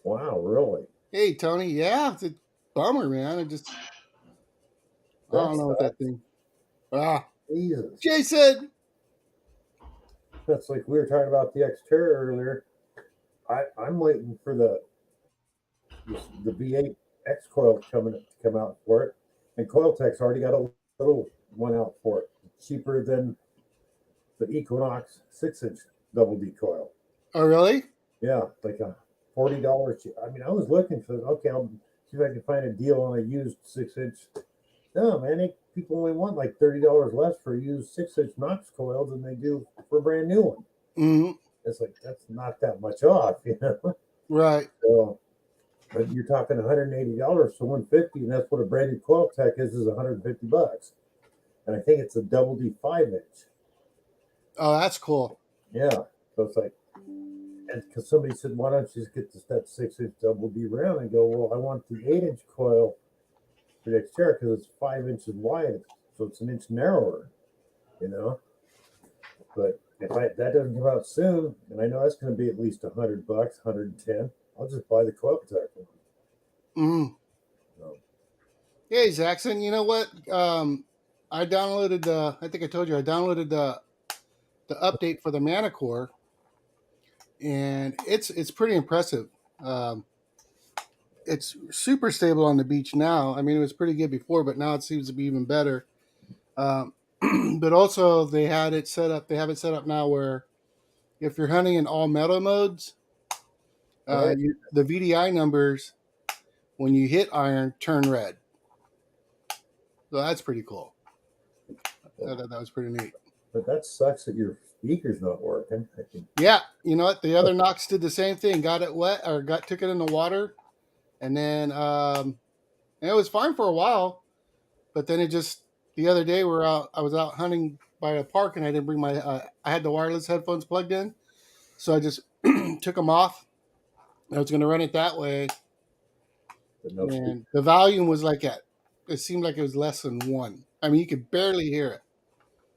Wow, really? Hey, Tony. Yeah, it's a bummer, man. I don't know what that thing. Jesus. Jason. That's like we were talking about the Xterra earlier. I'm waiting for the V8 X coil to come out for it, and Coiltech's already got a little one out for it, cheaper than the Equinox 6-inch double D coil. Oh, really? Yeah, like a $40. I mean, I was looking for okay. I'll see if I can find a deal on a used 6-inch. No, man, people only want like $30 less for a used 6-inch Knox coil than they do for a brand new one. Mm-hmm. It's like that's not that much off, you know. Right. So, but you're talking $180 for 150, and that's what a brand new Coiltech is $150. And I think it's a double D 5-inch. Oh, that's cool. Yeah. So it's like, and because somebody said, why don't you just get that 6-inch double D round? And go, well, I want the 8-inch coil for the Xterra because it's 5 inches wide, so it's an inch narrower, you know. But if that doesn't come out soon, and I know that's going to be at least $100, 110, I'll just buy the Coiltech one. Mm-hmm. So, Hey, Zaxxon, you know what? I downloaded I think I told you I downloaded the update for the Manicore, and it's pretty impressive. It's super stable on the beach now. I mean, it was pretty good before, but now it seems to be even better. But also, they have it set up now where if you're hunting in all metal modes, right. the VDI numbers when you hit iron turn red. So that's pretty cool. That was pretty neat. But that sucks that your speaker's not working. I think. Yeah, you know what? The other Knox did the same thing. Got it wet or took it in the water, and then and it was fine for a while, but then it just the other day I was out hunting by a park and I didn't bring my I had the wireless headphones plugged in, so I just took them off. I was going to run it that way, and the volume was like it seemed like it was less than 1. I mean, you could barely hear it.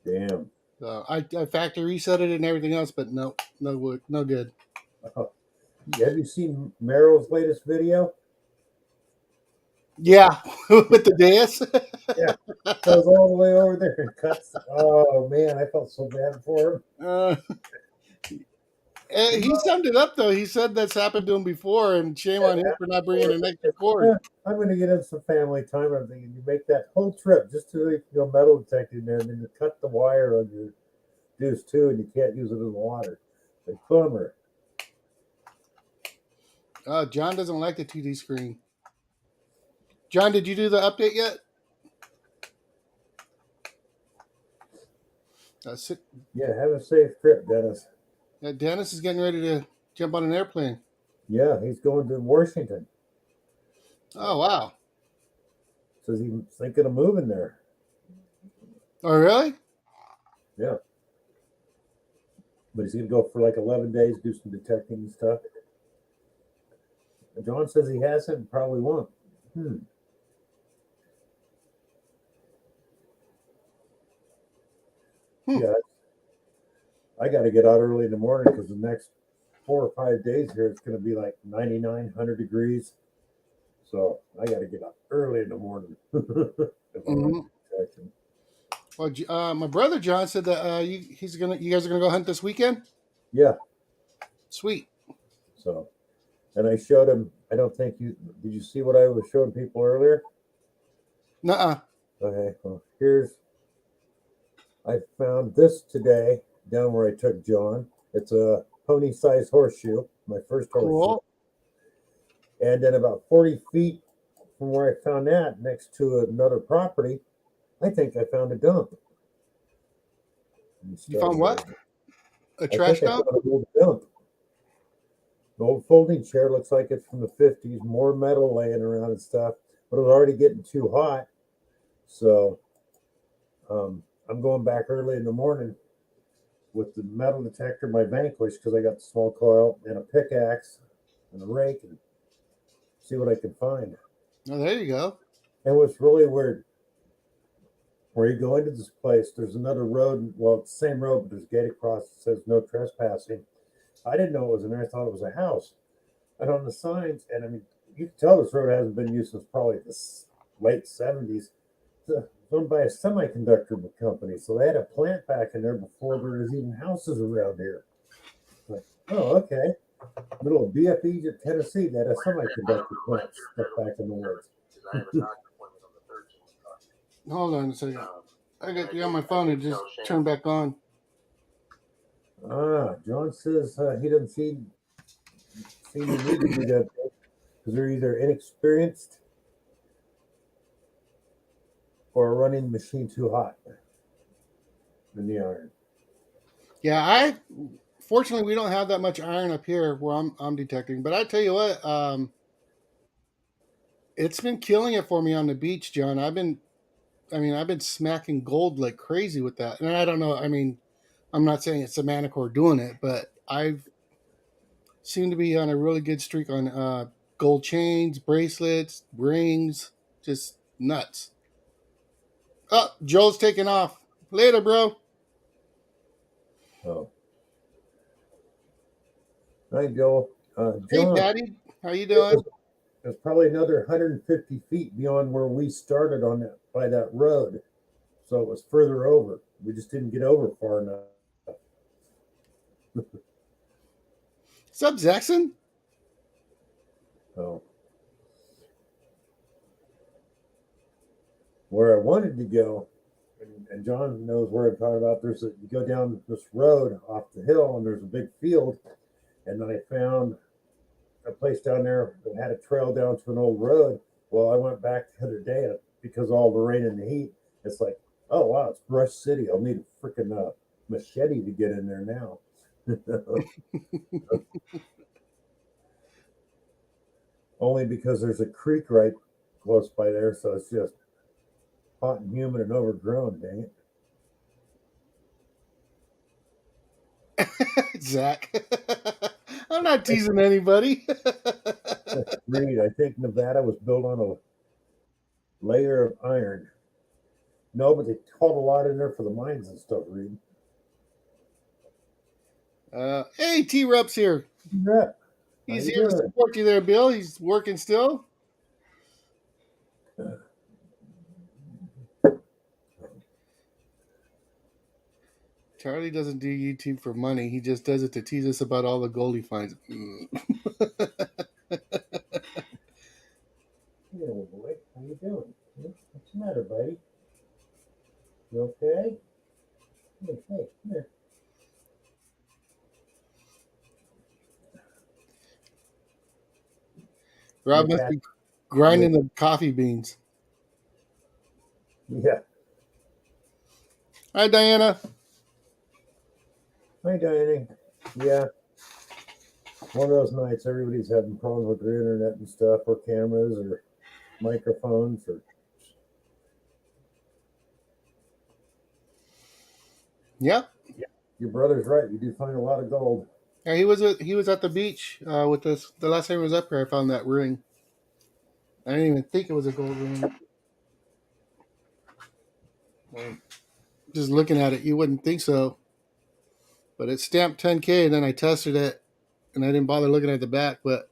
Damn. So I factory reset it and everything else, but no good. Have you seen Merrill's latest video? Yeah, with the dance. Yeah, goes all the way over there and cuts. Oh man, I felt so bad for him. He summed it up though. He said that's happened to him before, and shame on him for not bringing an extra cord. I'm going to get in some family time. I'm thinking you make that whole trip just to go metal detecting there, and then you cut the wire on your deuce too, and you can't use it in the water. Like bummer. John doesn't like the 2D screen. John, did you do the update yet? Sit. Yeah, have a safe trip, Dennis. Dennis is getting ready to jump on an airplane. Yeah, he's going to Washington. Oh, wow. Says he's thinking of moving there. Oh, really? Yeah. But he's going to go for like 11 days, do some detecting and stuff. And John says he hasn't and probably won't. Yeah, I got to get out early in the morning because the next 4 or 5 days here it's going to be like 99, 100 degrees. So I got to get up early in the morning. If I want protection. Well, my brother John said that you guys are gonna go hunt this weekend. Yeah. Sweet. So, and I showed him. I don't think did you see what I was showing people earlier? Nuh-uh. Okay. Well, I found this today down where I took John. It's a pony-sized horseshoe, my first horseshoe. Cool. And then about 40 feet from where I found that, next to another property, I think I found a dump. You found what? A I trash think I dump? found an old dump. An old folding chair, looks like it's from the 50s, more metal laying around and stuff, but it was already getting too hot. So I'm going back early in the morning with the metal detector, my Vanquish, because I got the small coil and a pickaxe and a rake and see what I can find. Oh, there you go. And what's really weird, where you go into this place, there's another road. Well, it's the same road, but there's a gate across that says no trespassing. I didn't know it was in there. I thought it was a house. And on the signs, and I mean, you can tell this road hasn't been used since probably the late 70s. It's owned by a semiconductor company. So they had a plant back in there before there was even houses around here. Like, oh, okay. Middle of BF Egypt, Tennessee, they had a semiconductor plant stuck back in the woods. Hold on a second. I got you on my phone and just turn back on. John says he doesn't see the need to do that because they're either inexperienced or running the machine too hot in the iron. Yeah, fortunately we don't have that much iron up here where I'm detecting. But I tell you what, it's been killing it for me on the beach, John. I've been smacking gold like crazy with that. And I don't know. I mean, I'm not saying it's Manticore doing it, but I've seemed to be on a really good streak on gold chains, bracelets, rings, just nuts. Oh, Joel's taking off. Later, bro. Oh, hi, Joel. Hey, John, Patty. How you doing? there's probably another 150 feet beyond where we started on that by that road, so it was further over. We just didn't get over far enough. What's up, Jackson? So, where I wanted to go, and John knows where I'm talking about. You go down this road off the hill, and there's a big field, and then I found a place down there that had a trail down to an old road. Well, I went back the other day, and because of all the rain and the heat, it's like, oh wow, it's Brush City. I'll need a freaking machete to get in there now. Only because there's a creek right close by there, so it's just hot and humid and overgrown. Dang it, Zach. I'm not teasing anybody. Reed, I think Nevada was built on a layer of iron. No, but they caught a lot in there for the mines and stuff, Reed. Hey, T-Rup's here. Yeah. He's here to support you there, Bill. He's working still. Charlie doesn't do YouTube for money. He just does it to tease us about all the gold he finds. Hey, old boy, how you doing? What's the matter, buddy? You okay? Hey, come here. Rob my must cat. be grinding the coffee beans. Yeah. Hi, Diana. Hi, Diane. Yeah. One of those nights, everybody's having problems with their internet and stuff, or cameras, or microphones, or Yep. your brother's right. You do find a lot of gold. Yeah, he was at the beach with us the last time he was up here. I found that ring. I didn't even think it was a gold ring. Just looking at it, you wouldn't think so, but it's stamped 10K. And then I tested it, and I didn't bother looking at the back. But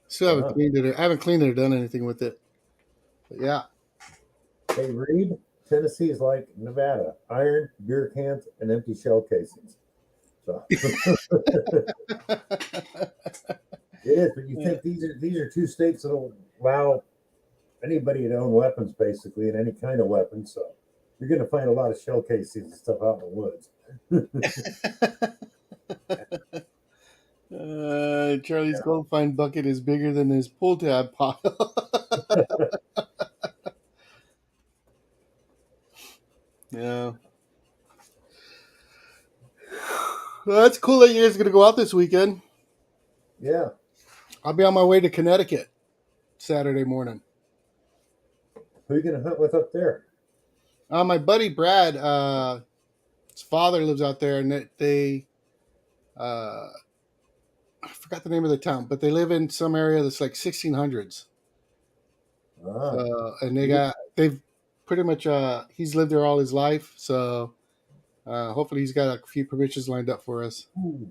still haven't Wow. cleaned it. I haven't cleaned it or done anything with it. But yeah. Hey, Reed, Tennessee is like Nevada: iron, beer cans, and empty shell casings. So it is, but you think these are two states that will allow anybody to own weapons, basically, and any kind of weapon. So you're going to find a lot of shell casings and stuff out in the woods. Charlie's gold find bucket is bigger than his pull tab pile. Yeah. Well, that's cool that you guys are going to go out this weekend. Yeah. I'll be on my way to Connecticut Saturday morning. Who are you going to hunt with up there? My buddy Brad, his father lives out there, and they I forgot the name of the town, but they live in some area that's like 1600s. Ah, And they've pretty much, he's lived there all his life. So hopefully he's got a few permissions lined up for us. ooh.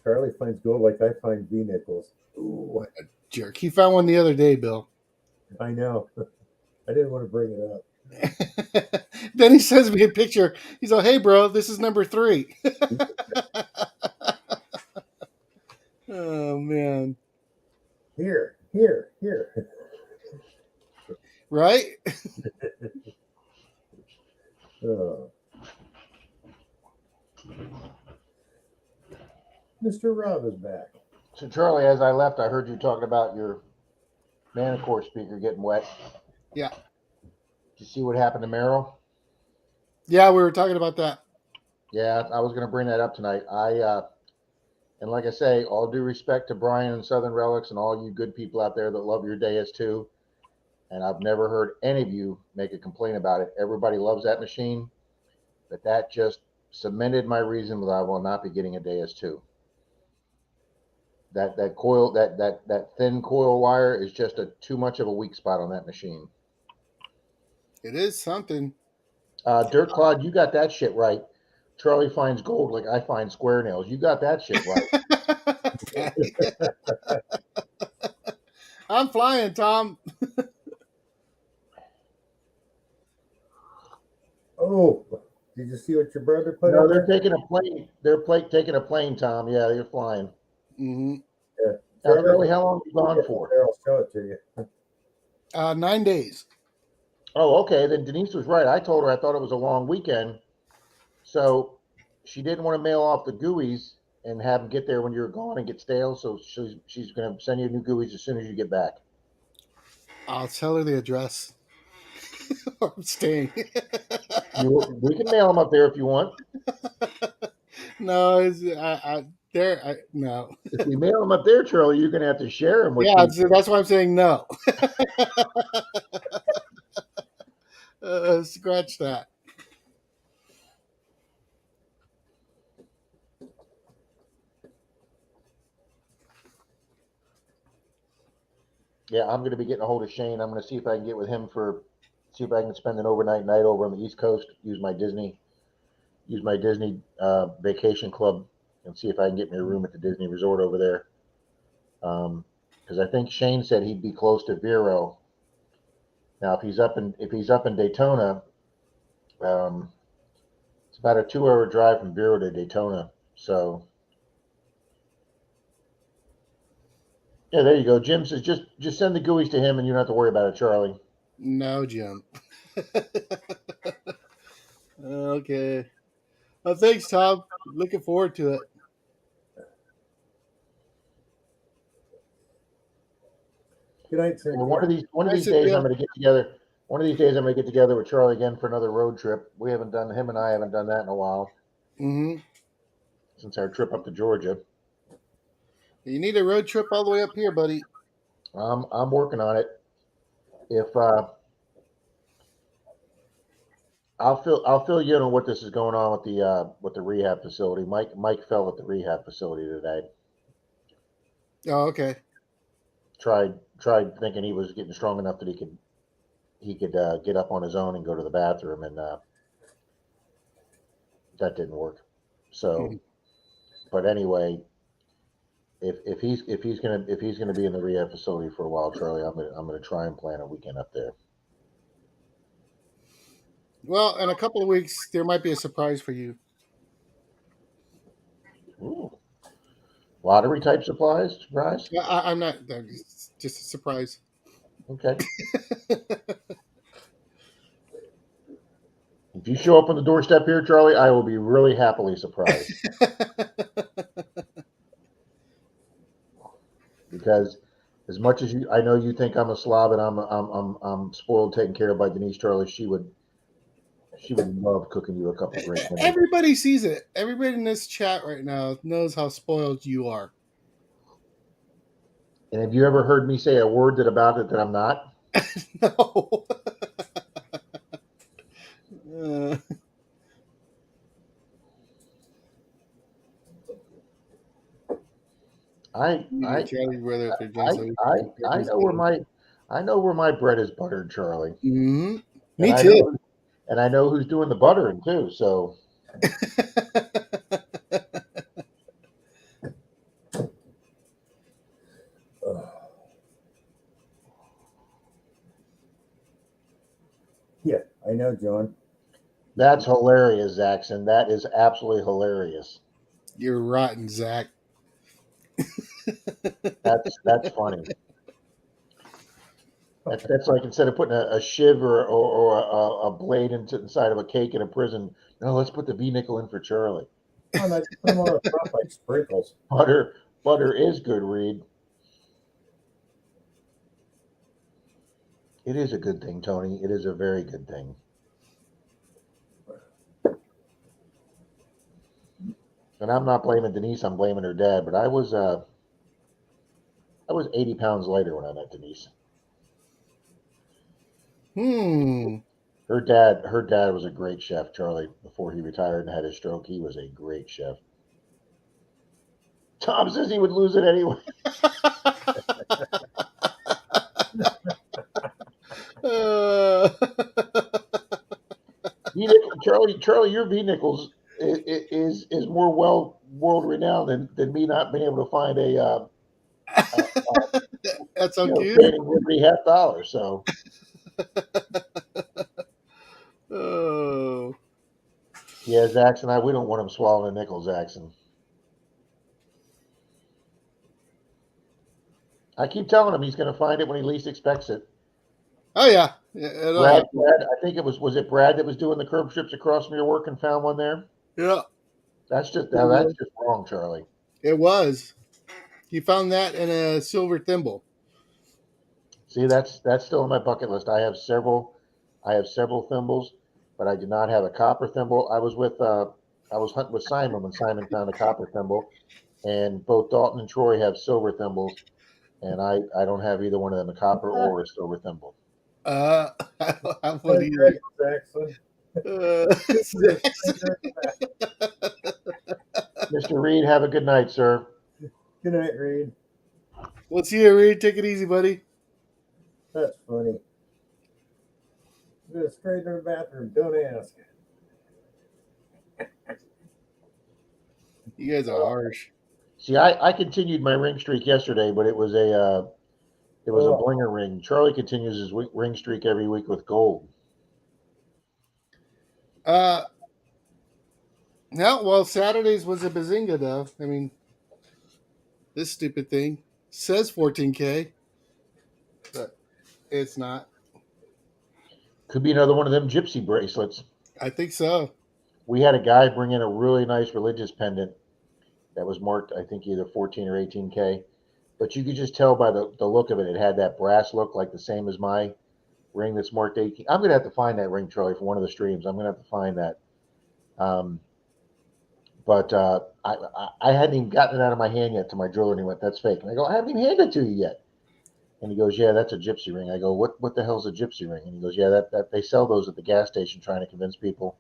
Charlie finds gold like I find V nickels. Ooh, Jerk. He found one the other day, Bill. I know. I didn't want to bring it up. Then he sends me a picture. He's like, "Hey, bro, this is number 3." Oh man, Here. right? Oh. Mr. Rob is back. So Charlie, as I left, I heard you talking about your Manicore speaker getting wet. Yeah. Did you see what happened to Merrill? Yeah, we were talking about that. Yeah, I was going to bring that up tonight. And like I say, all due respect to Brian and Southern Relics and all you good people out there that love your Deus 2. And I've never heard any of you make a complaint about it. Everybody loves that machine, but that just cemented my reason that I will not be getting a Deus 2. That coil, that thin coil wire is just too much of a weak spot on that machine. It is something. Dirt Clod, you got that shit right. Charlie finds gold like I find square nails. You got that shit right. I'm flying, Tom. Oh, did you see what your brother put No, in they're there? taking a plane. They're taking a plane, Tom. Yeah, they're flying. Mm-hmm. Yeah. Now, Charlie, how long have you gone for? I'll show it to you. 9 days. Oh, okay. Then Denise was right. I told her I thought it was a long weekend. So she didn't want to mail off the GUIs and have them get there when you're gone and get stale. So she's going to send you new GUIs as soon as you get back. I'll tell her the address. I'm staying. We can mail them up there if you want. No, no. If we mail them up there, Charlie, you're going to have to share them with Yeah, people. that's why I'm saying no. Scratch that. Yeah, I'm going to be getting a hold of Shane. I'm going to see if I can get with him see if I can spend an overnight night over on the East Coast. Use my Disney vacation club and see if I can get me a room at the Disney Resort over there. Because I think Shane said he'd be close to Vero. Now, if he's up in Daytona, it's about a 2-hour drive from Vero to Daytona. So, yeah, there you go. Jim says just send the GUIs to him, and you don't have to worry about it, Charlie. No, Jim. Okay. Well, thanks, Tom. Looking forward to it. Good night, sir. Well, one of Nice these to days see I'm ya. going to get together. One of these days I'm going to get together with Charlie again for another road trip. We haven't done him and I haven't done that in a while Mm-hmm. since our trip up to Georgia. You need a road trip all the way up here, buddy. I'm working on it. If I'll fill you in on what this is going on with the rehab facility. Mike fell at the rehab facility today. Oh, okay. Tried thinking he was getting strong enough that he could get up on his own and go to the bathroom, and that didn't work. So, Mhm. but anyway, if he's gonna be in the rehab facility for a while, Charlie, I'm gonna try and plan a weekend up there. Well, in a couple of weeks, there might be a surprise for you. Ooh, lottery type supplies, surprise. I'm not. It's just a surprise. Okay. If you show up on the doorstep here, Charlie, I will be really happily surprised because as much as I know you think I'm a slob and I'm spoiled, taken care of by Denise, Charlie, she would love cooking you a couple great dinners. Everybody sees it. Everybody in this chat right now knows how spoiled you are. And have you ever heard me say a word about it that I'm not? No. Uh, Charlie brother up there, John. So I know where my bread is buttered, Charlie, Mm-hmm. and Me too. I know who's doing the buttering too. So Yeah, I know, John. that's hilarious, Zaxon. That is absolutely hilarious. You're rotten, Zach. That's funny. That's like instead of putting a shiv or a blade inside of a cake in a prison, no, let's put the V nickel in for Charlie. Oh, no, just put them on top like sprinkles. Butter is good, Reed. It is a good thing, Tony. It is a very good thing. And I'm not blaming Denise. I'm blaming her dad. But I was 80 pounds lighter when I met Denise. Her dad was a great chef, Charlie. Before he retired and had his stroke, he was a great chef. Tom says he would lose it anyway. Charlie, your V nickels is more world renowned than me not being able to find a That's so cute. Standing Liberty $50. So Oh. yeah, Zaxon, we don't want him swallowing a nickel, Zaxon. I keep telling him he's going to find it when he least expects it. Oh yeah. Brad, I think it was it Brad that was doing the curb strips across from your work and found one there? Yeah. That's just wrong, Charlie. It was. He found that in a silver thimble. See, that's still on my bucket list. I have several thimbles, but I did not have a copper thimble. I was hunting with Simon when Simon found a copper thimble, and both Dalton and Troy have silver thimbles, and I don't have either one of them, a copper or a silver thimble. I would either. Jackson. Mr. Reed, have a good night, sir. Good night, Reed. We'll see you, Reed. Take it easy, buddy. That's funny. Go straight to the bathroom. Don't ask. You guys are harsh. See, I continued my ring streak yesterday, but it was a blinger ring. Charlie continues his ring streak every week with gold. No, well, Saturdays was a bazinga, though. I mean, this stupid thing says 14K, but it's not. Could be another one of them gypsy bracelets. I think so. We had a guy bring in a really nice religious pendant that was marked, I think, either 14 or 18K. but you could just tell by the look of it. It had that brass look, like the same as my ring that's marked 18. I'm gonna have to find that ring, Charlie, for one of the streams. I'm gonna have to find that. Um, but I hadn't even gotten it out of my hand yet to my jeweler, and he went, "That's fake." And I go, "I haven't even handed it to you yet." And he goes, "Yeah, that's a gypsy ring." I go, "What the hell's a gypsy ring?" And he goes, "Yeah, that they sell those at the gas station, trying to convince people,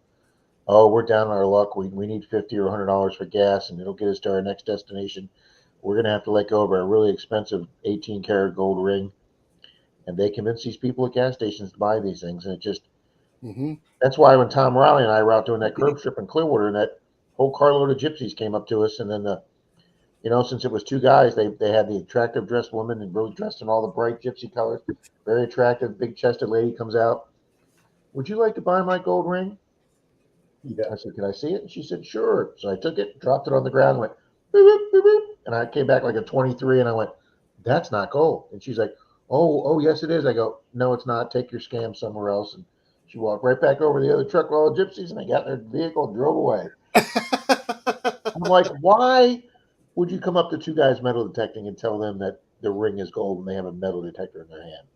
oh, we're down on our luck. We need $50 or $100 for gas, and it'll get us to our next destination. We're gonna have to let go of our really expensive 18 karat gold ring." And they convince these people at gas stations to buy these things, and it just Mm-hmm. that's why when Tom Riley and I were out doing that curb strip in Clearwater, and that whole carload of gypsies came up to us, and then since it was two guys, they had the attractive dressed woman and really dressed in all the bright gypsy colors, very attractive, big chested lady comes out. "Would you like to buy my gold ring?" Yeah. I said, "Can I see it?" And she said, "Sure." So I took it, dropped it on the ground, went boop, boop, boop, boop, and I came back like a 23, and I went, "That's not gold." And she's like, "Oh, yes, it is." I go, "No, it's not. Take your scam somewhere else." And she walked right back over to the other truck with all the gypsies, and they got in their vehicle and drove away. I'm like, why would you come up to two guys metal detecting and tell them that the ring is gold and they have a metal detector in their hand?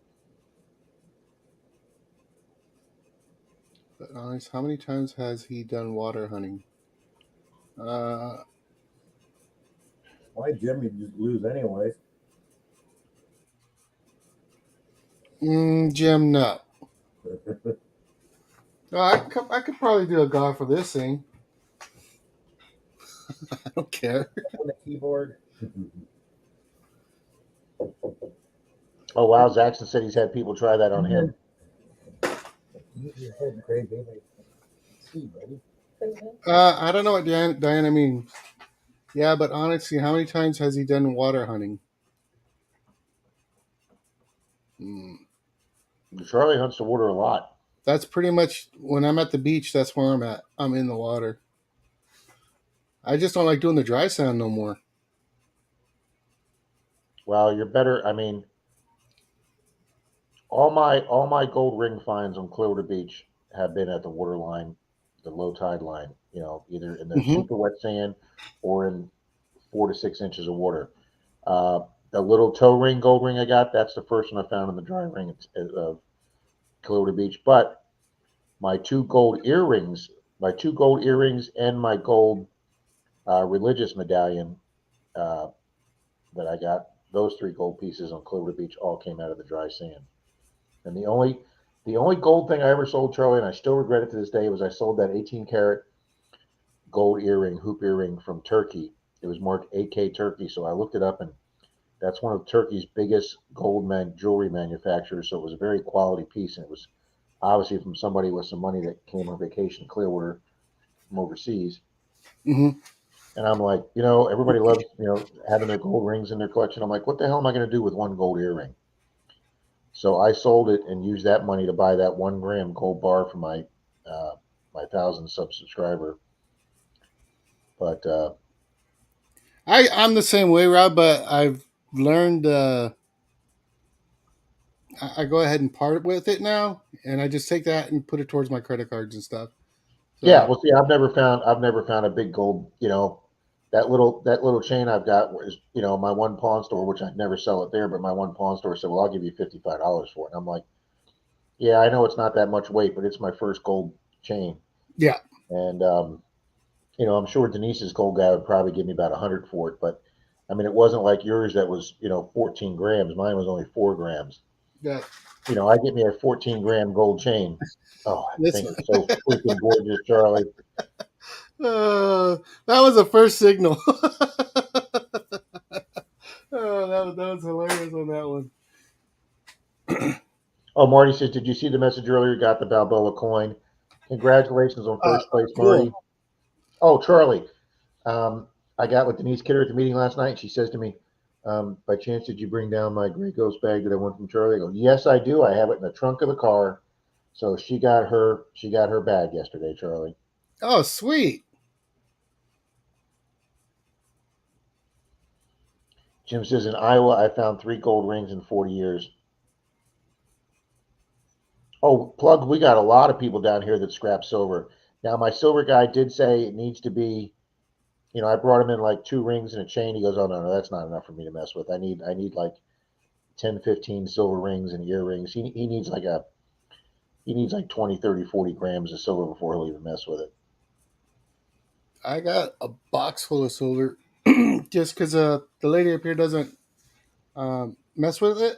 But honest, how many times has he done water hunting? Why Jimmy just lose anyways? Jim, no. No, I could probably do a god for this thing. I don't care. On the keyboard. Oh wow, Zaxton said he's had people try that on him. Use your head, Craig. See, buddy. I don't know what Diana means. Yeah, but honestly, how many times has he done water hunting? Charlie hunts the water a lot. That's pretty much when I'm at the beach. That's where I'm at. I'm in the water. I just don't like doing the dry sand no more. Well, you're better. I mean, all my gold ring finds on Clearwater Beach have been at the water line, the low tide line. Either in the Mm-hmm. super wet sand or in 4 to 6 inches of water. Uh, the little toe ring, gold ring I got, that's the first one I found in the dry ring of Clearwater Beach. But my my two gold earrings, and my gold religious medallion uh, that I got, those three gold pieces on Clearwater Beach all came out of the dry sand. And the only gold thing I ever sold, Charlie, and I still regret it to this day, was I sold that 18 karat gold earring, hoop earring from Turkey. It was marked 8K Turkey, so I looked it up, and that's one of Turkey's biggest jewelry manufacturers. So it was a very quality piece, and it was obviously from somebody with some money that came on vacation to Clearwater from overseas. Mm-hmm. And I'm like, everybody loves, having their gold rings in their collection. I'm like, what the hell am I going to do with one gold earring? So I sold it and used that money to buy that 1 gram gold bar for my 1,000 subscriber. But I'm the same way, Rob. But I've learned. I go ahead and part with it now, and I just take that and put it towards my credit cards and stuff. yeah, So well, see, I've never found a big gold. That little chain I've got is my one pawn store, which I'd never sell it there, but my one pawn store said, "Well, I'll give you $55 for it." And I'm like, "Yeah, I know it's not that much weight, but it's my first gold chain." yeah, And I'm sure Denise's gold guy would probably give me about 100 for it, but I mean, it wasn't like yours that was 14 grams. Mine was only 4 grams. yeah. I get me a 14-gram gold chain. Oh, I This think one. it's so freaking gorgeous, Charlie. That was the first signal. That was hilarious on that one. Oh, Marty says, did you see the message earlier? Got the Balboa coin. Congratulations on first place, Cool. Marty. Oh, Charlie. I got with Denise Kidder at the meeting last night, and she says to me, by chance, did you bring down my Grey Ghost bag that I won from Charlie? I go, yes, I do. I have it in the trunk of the car. So she got her bag yesterday, Charlie. Oh, sweet. Jim says, in Iowa, I found 3 gold rings in 40 years. Oh, plug, we got a lot of people down here that scrap silver. Now, my silver guy did say it needs to be I brought him in like 2 rings and a chain. He goes, "Oh no, no, that's not enough for me to mess with. I need like 10, 15 silver rings and earrings. He needs like 20, 30, 40 grams of silver before he'll even mess with it." I got a box full of silver just because the lady up here doesn't mess with it.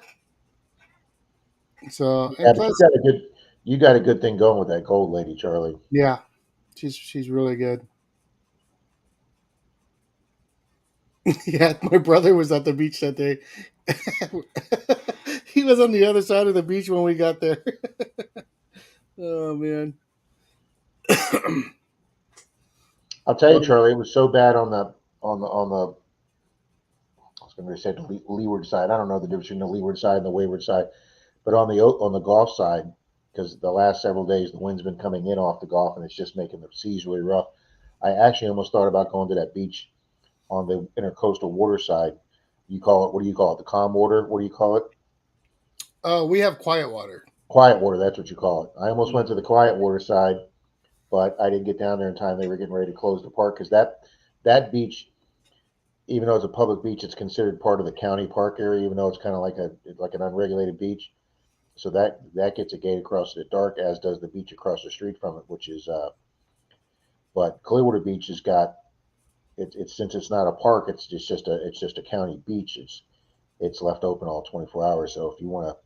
So Yeah, and but plus, you got a good thing going with that gold lady, Charlie. yeah, she's really good. Yeah, my brother was at the beach that day. He was on the other side of the beach when we got there. Oh man. I'll tell you, Charlie, it was so bad on the I was going to say the leeward side. I don't know the difference between the leeward side and the wayward side, but on the Gulf side, because the last several days the wind's been coming in off the Gulf and it's just making the seas really rough. I actually almost thought about going to that beach on the intercoastal water side. You call it, what do you call it? The calm water? What do you call it? We have quiet water. Quiet water. That's what you call it. I almost went to the quiet water side, but I didn't get down there in time. They were getting ready to close the park because that beach, even though it's a public beach, it's considered part of the county park area, even though it's kind of like an unregulated beach. So that gets a gate across it at dark, as does the beach across the street from it, which is. But Clearwater Beach has got it's since it's not a park, it's just a county beach. It's left open all 24 hours. So if you want to,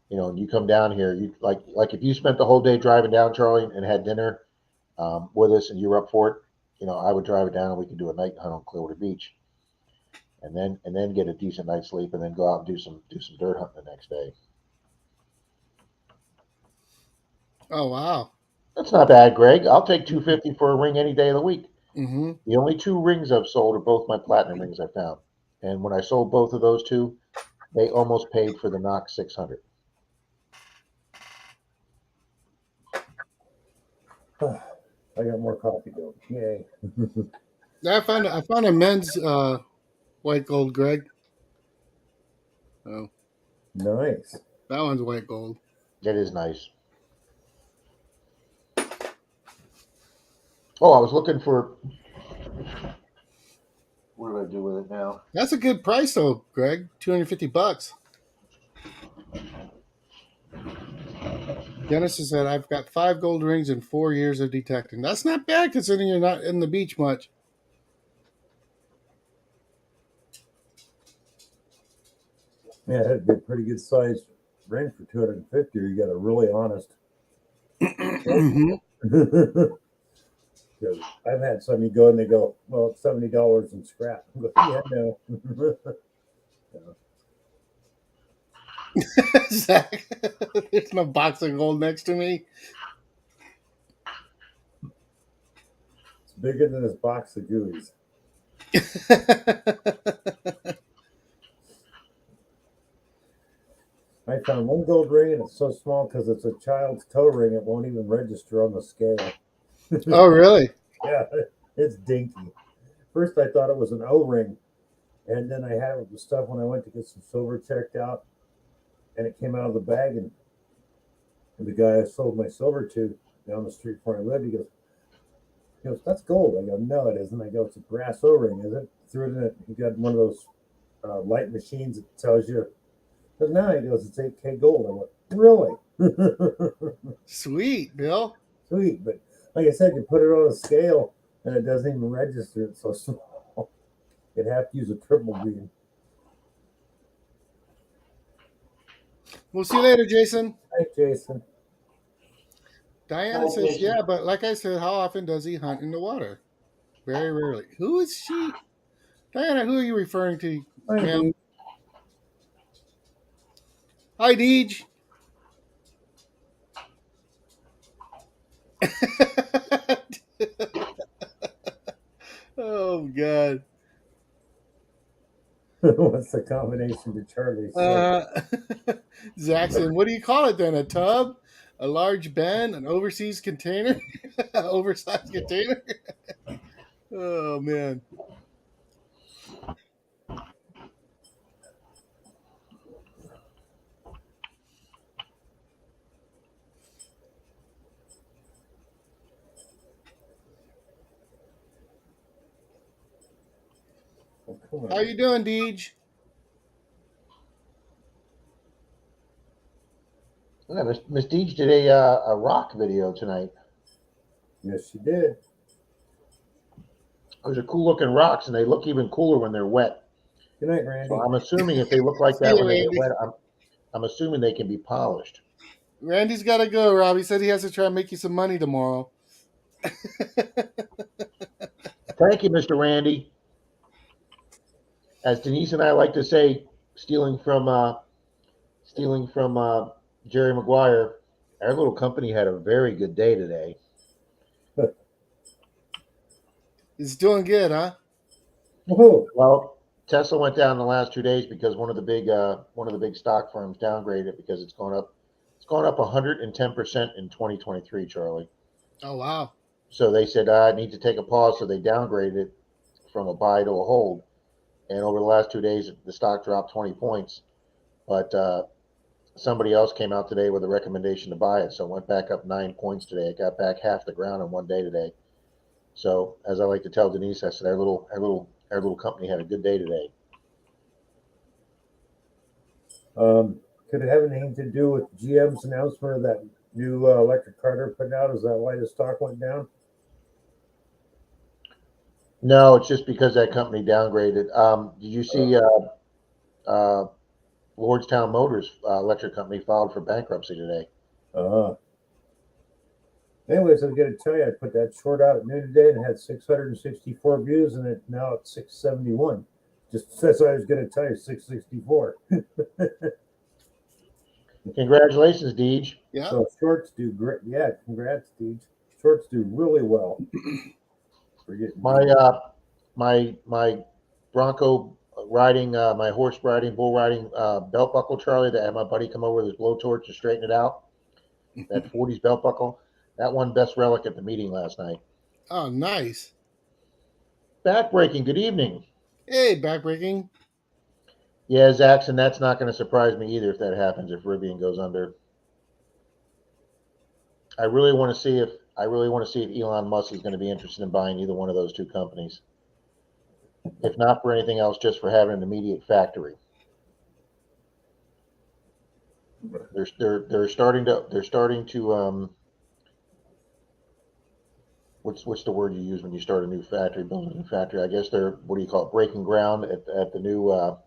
you come down here, you like if you spent the whole day driving down, Charlie, and had dinner with us, and you were up for it, I would drive it down and we could do a night hunt on Clearwater Beach, and then get a decent night's sleep, and then go out and do some dirt hunting the next day. Oh wow. That's not bad, Greg. I'll take 250 for a ring any day of the week. Mm-hmm. The only 2 rings I've sold are both my platinum rings I found, and when I sold both of those two, they almost paid for the Knox 600. I got more coffee though. Yay. I found a men's white gold, Greg. Oh, Nice. that one's white gold. It is nice. Oh, I was looking for. What do I do with it now? That's a good price though, Greg. $250. Genesis said, "I've got 5 gold rings and 4 years of detecting." That's not bad considering you're not in the beach much. Yeah, that'd be a pretty good sized ring for 250, or you got a really honest. Mm-hmm. Because I've had some, you go and they go, well, it's $70 in scrap. I go, yeah, no. Zach, there's no box of gold next to me. It's bigger than this box of gooey's. I found one gold ring and it's so small because it's a child's toe ring, it won't even register on the scale. Oh, really? Yeah, it's dinky. First, I thought it was an O ring, and then I had it with the stuff when I went to get some silver checked out, and it came out of the bag. And the guy I sold my silver to down the street where I lived, he goes, "That's gold." I go, "No, it isn't." I go, "It's a brass O ring, is it?" Threw it in it. He got one of those light machines that tells you. But now he goes, "It's 8K gold." I went, "Really?" Sweet, Bill. Sweet, but like I said, you put it on a scale and it doesn't even register. It's so small. You'd have to use a triple beam. We'll see you later, Jason. Hi, Jason. Diana says, "Yeah, but like I said, how often does he hunt in the water? Very rarely." Who is she? Diana, who are you referring to, Hi, ma'am? dude. Hi, Deej. Oh, God. What's the combination to Charlie's? Uh, Zaxxon, what do you call it then? A tub? A large bin? An overseas container? Oversized container? Oh, man. How you doing, Deej? Yeah, Miss Deej did a rock video tonight. Yes, she did. Those are cool looking rocks, and they look even cooler when they're wet. Good night, Randy. So I'm assuming if they look like See that you, when they get Randy. wet, I'm assuming they can be polished. Randy's got to go, Rob. He said he has to try and make you some money tomorrow. Thank you, Mr. Randy. As Denise and I like to say, stealing from Jerry Maguire, our little company had a very good day today. It's doing good, huh? Whoa. Well, Tesla went down the last 2 days because one of the big stock firms downgraded it because it's gone up 110% in 2023, Charlie. Oh, wow. So they said I need to take a pause, so they downgraded it from a buy to a hold. And over the last 2 days, the stock dropped 20 points. But somebody else came out today with a recommendation to buy it, so it went back up 9 points today. It got back half the ground in one day today. So as I like to tell Denise, I said our little company had a good day today. Could it have anything to do with GM's announcement of that new electric car they're putting out? Is that why the stock went down? No, it's just because that company downgraded. Did you see Lordstown Motors electric company filed for bankruptcy today? Anyways, I was going to tell you, I put that short out at noon today and had 664 views, and now it's 671. Just that's what I was going to tell you, 664. Congratulations, Deej. Yeah. So shorts do great. Yeah, congrats, Deej. Shorts do really well. My Bronco riding, my horse riding, bull riding belt buckle, Charlie, that I had my buddy come over with his blowtorch to straighten it out. That 40s belt buckle, that won best relic at the meeting last night. Oh, nice. Backbreaking, good evening. Hey, backbreaking. Yeah, Zaxxon, that's not going to surprise me either if that happens, if Rivian goes under. I really want to see if Elon Musk is going to be interested in buying either one of those two companies. If not for anything else, just for having an immediate factory. They're starting to what's the word you use when you start a new factory, build a new factory? I guess they're, what do you call it, breaking ground at the new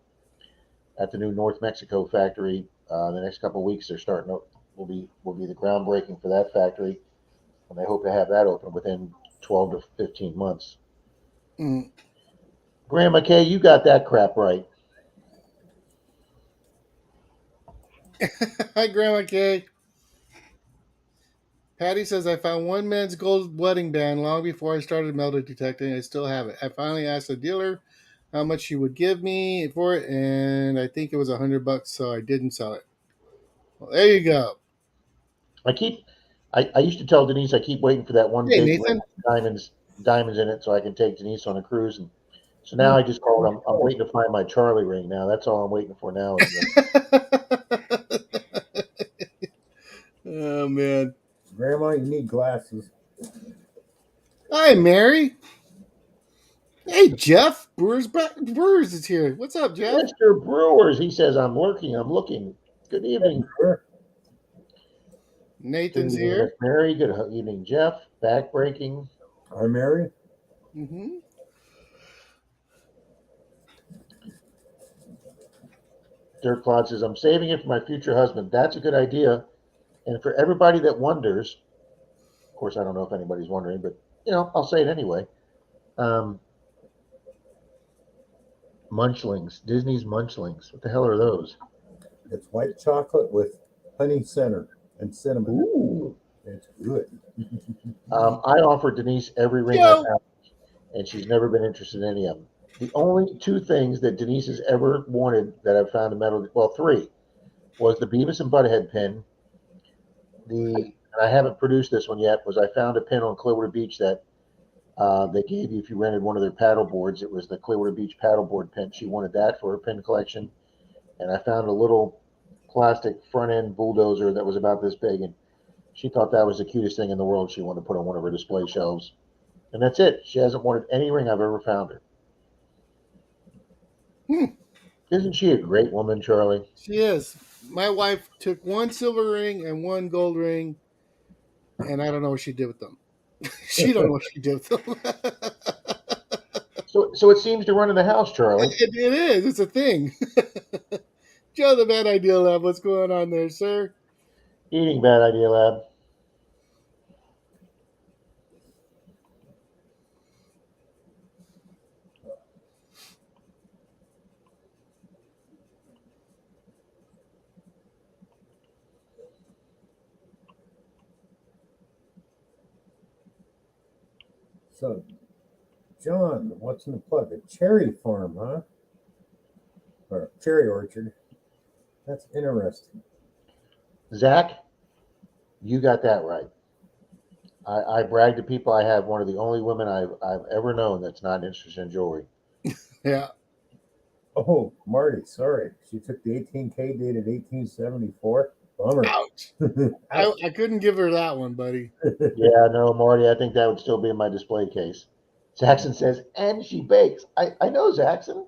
North Mexico factory. The next couple of weeks they're starting to, will be the groundbreaking for that factory, and they hope to have that open within 12 to 15 months. Mm. Grandma Kay, you got that crap right. Hi, Grandma Kay. Patty says, I found one man's gold wedding band long before I started metal detecting. I still have it. I finally asked the dealer how much she would give me for it, and I think it was $100, so I didn't sell it. Well, there you go. I used to tell Denise I keep waiting for that one Hey, big Nathan. diamonds in it so I can take Denise on a cruise, and so now I just call it. I'm waiting to find my Charlie ring now. That's all I'm waiting for now. Oh, man. Grandma, you need glasses. Hi, Mary. Hey, Jeff. Brewers is here. What's up, Jeff? Mr. Brewers, he says, I'm lurking, I'm looking. Good evening. Sure. Nathan's Good evening, here. Miss Mary. Good evening, Jeff. Backbreaking. Hi, Mary. Mm-hmm. Dirk Cloud says, I'm saving it for my future husband. That's a good idea. And for everybody that wonders, of course, I don't know if anybody's wondering, but, I'll say it anyway. Munchlings, Disney's Munchlings. What the hell are those? It's white chocolate with honey center and cinnamon. Ooh. It's good. I offered Denise every ring I found, and she's never been interested in any of them. The only two things that Denise has ever wanted that I've found in metal, well, three, was the Beavis and Butthead pin. And I haven't produced this one yet, was I found a pin on Clearwater Beach that they gave you if you rented one of their paddle boards. It was the Clearwater Beach paddleboard pin. She wanted that for her pin collection. And I found a little plastic front end bulldozer that was about this big, and she thought that was the cutest thing in the world. She wanted to put on one of her display shelves. And that's it. She hasn't wanted any ring I've ever found her. Isn't she a great woman, Charlie? She is. My wife took one silver ring and one gold ring, and I don't know what she did with them. She don't know what she did with them. So it seems to run in the house, Charlie. It is. It's a thing. Joe, the Bad Idea Lab. What's going on there, sir? Eating bad idea, lab. So, John, what's in the plug? A cherry farm, huh? Or a cherry orchard. That's interesting. Zach, you got that right. I brag to people I have one of the only women I've ever known that's not interested in jewelry. Yeah. Oh, Marty, sorry. She took the 18K dated 1874. Bummer. Ouch. I couldn't give her that one, buddy. Yeah, no, Marty, I think that would still be in my display case. Zaxxon says, and she bakes. I know Zaxxon.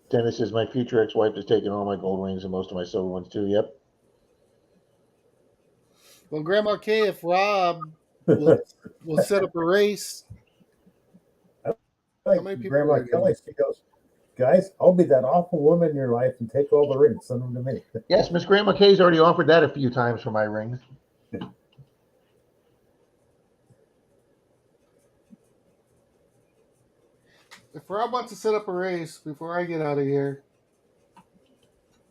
Dennis says, my future ex-wife has taken all my gold rings and most of my silver ones too. Yep. Well, Grandma Kay, if Rob will set up a race, Like how many people Grandma are in Kelly, she goes, guys, I'll be that awful woman in your life and take all the rings, send them to me. Yes, Miss Grandma Kay's already offered that a few times for my rings. if Rob wants to set up a race before I get out of here,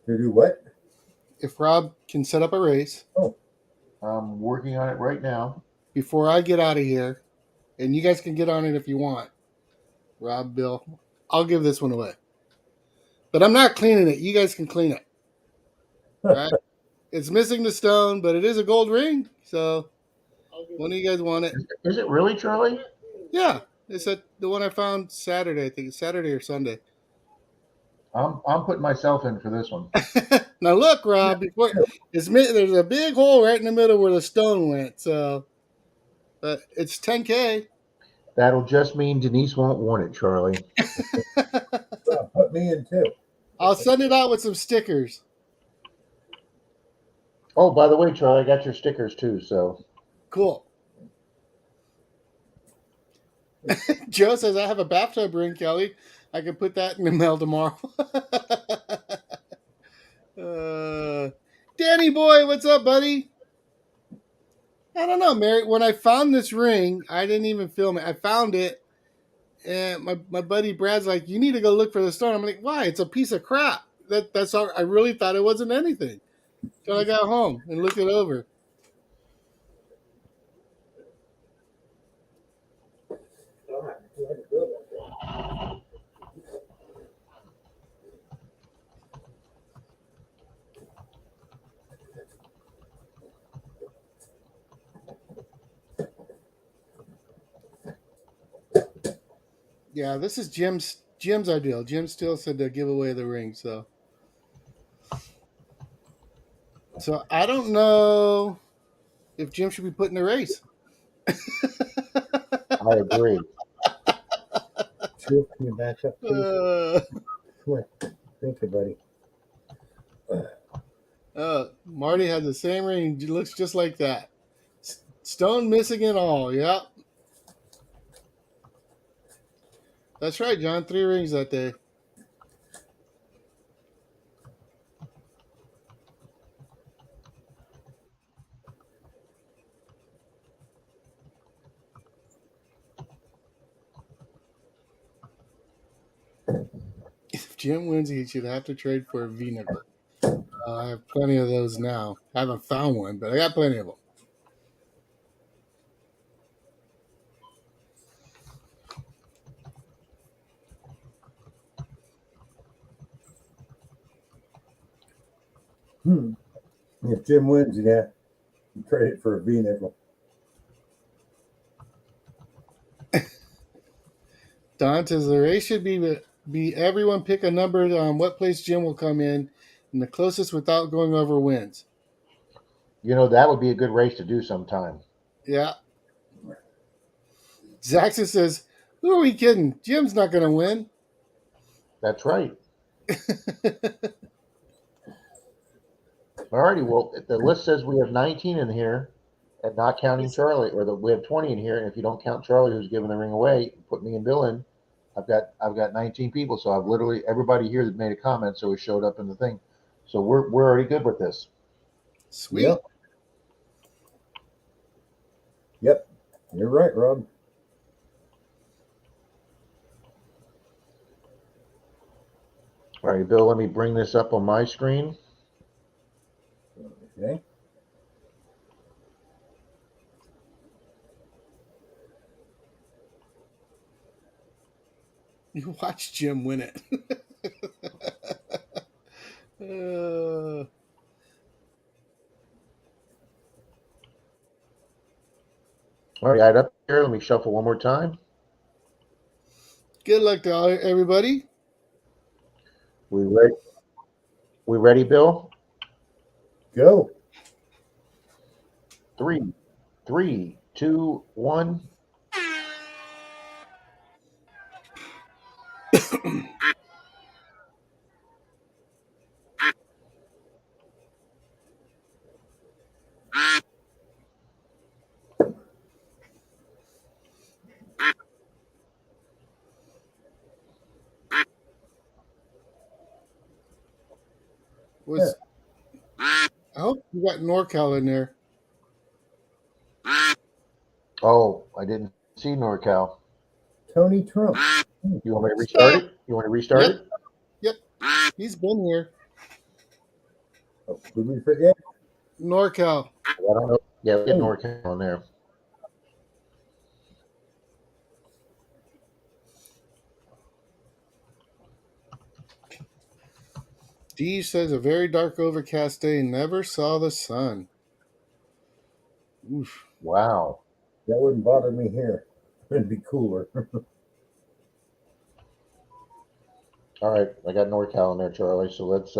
To do what? if Rob can set up a race I'm working on it right now. before I get out of here, and you guys can get on it if you want, Rob, Bill, I'll give this one away. But I'm not cleaning it. You guys can clean it. Right? It's missing the stone, but it is a gold ring. So, one of you guys want it? Is it really, Charlie? Yeah, it's the one I found Saturday. I think it's Saturday or Sunday. I'm putting myself in for this one. Now look, Rob. Before there's a big hole right in the middle where the stone went. So, but it's 10K. That'll just mean Denise won't want it, Charlie. Well, put me in too. I'll send it out with some stickers. Oh, by the way, Charlie, I got your stickers too. So Cool. Joe says I have a bathtub ring, Kelly. I can put that in the mail tomorrow. Danny boy, what's up, buddy? I don't know, Mary. When I found this ring, I didn't even film it. I found it, and my buddy Brad's like, "You need to go look for the stone." I'm like, "Why? It's a piece of crap." That's all. I really thought it wasn't anything until I got home and looked it over. Yeah, this is Jim's ideal. Jim still said to give away the ring, so I don't know if Jim should be put in the race. I agree. Sure, can you back up, please? Come on. Thank you, buddy. Marty has the same ring. It looks just like that. Stone missing and all. Yep. That's right, John. 3 rings that day. If Jim wins, he should have to trade for a V-nickel. I have plenty of those now. I haven't found one, but I got plenty of them. If Jim wins, you'd have to trade it for a V-nickel. Don says the race should be everyone pick a number on what place Jim will come in, and the closest without going over wins. You know, that would be a good race to do sometime. Yeah. Jackson says, "Who are we kidding? Jim's not going to win." That's right. Alrighty, well, the list says we have 19 in here, and not counting Charlie, or we have 20 in here, and if you don't count Charlie, who's giving the ring away, put me and Bill in, I've got 19 people, so I've literally everybody here that made a comment, so it showed up in the thing. So we're already good with this. Sweet. Yep. Yep. You're right, Rob. All right, Bill, let me bring this up on my screen. Okay. You watch Jim win it. All right, got it up here. Let me shuffle one more time. Good luck to everybody. We ready? We ready, Bill? Go. 3, 3, 2, 1. Was I hope you got NorCal in there. Oh, I didn't see NorCal. Tony Trump. You want me to restart it? You want to restart Yep. it? Yep. He's been here. Oh, did we forget? NorCal. I don't know. Yeah, we get Oh. NorCal on there. D says a very dark overcast day, never saw the sun. Oof. Wow. That wouldn't bother me here. It'd be cooler. All right, I got NorCal in there, Charlie. So let's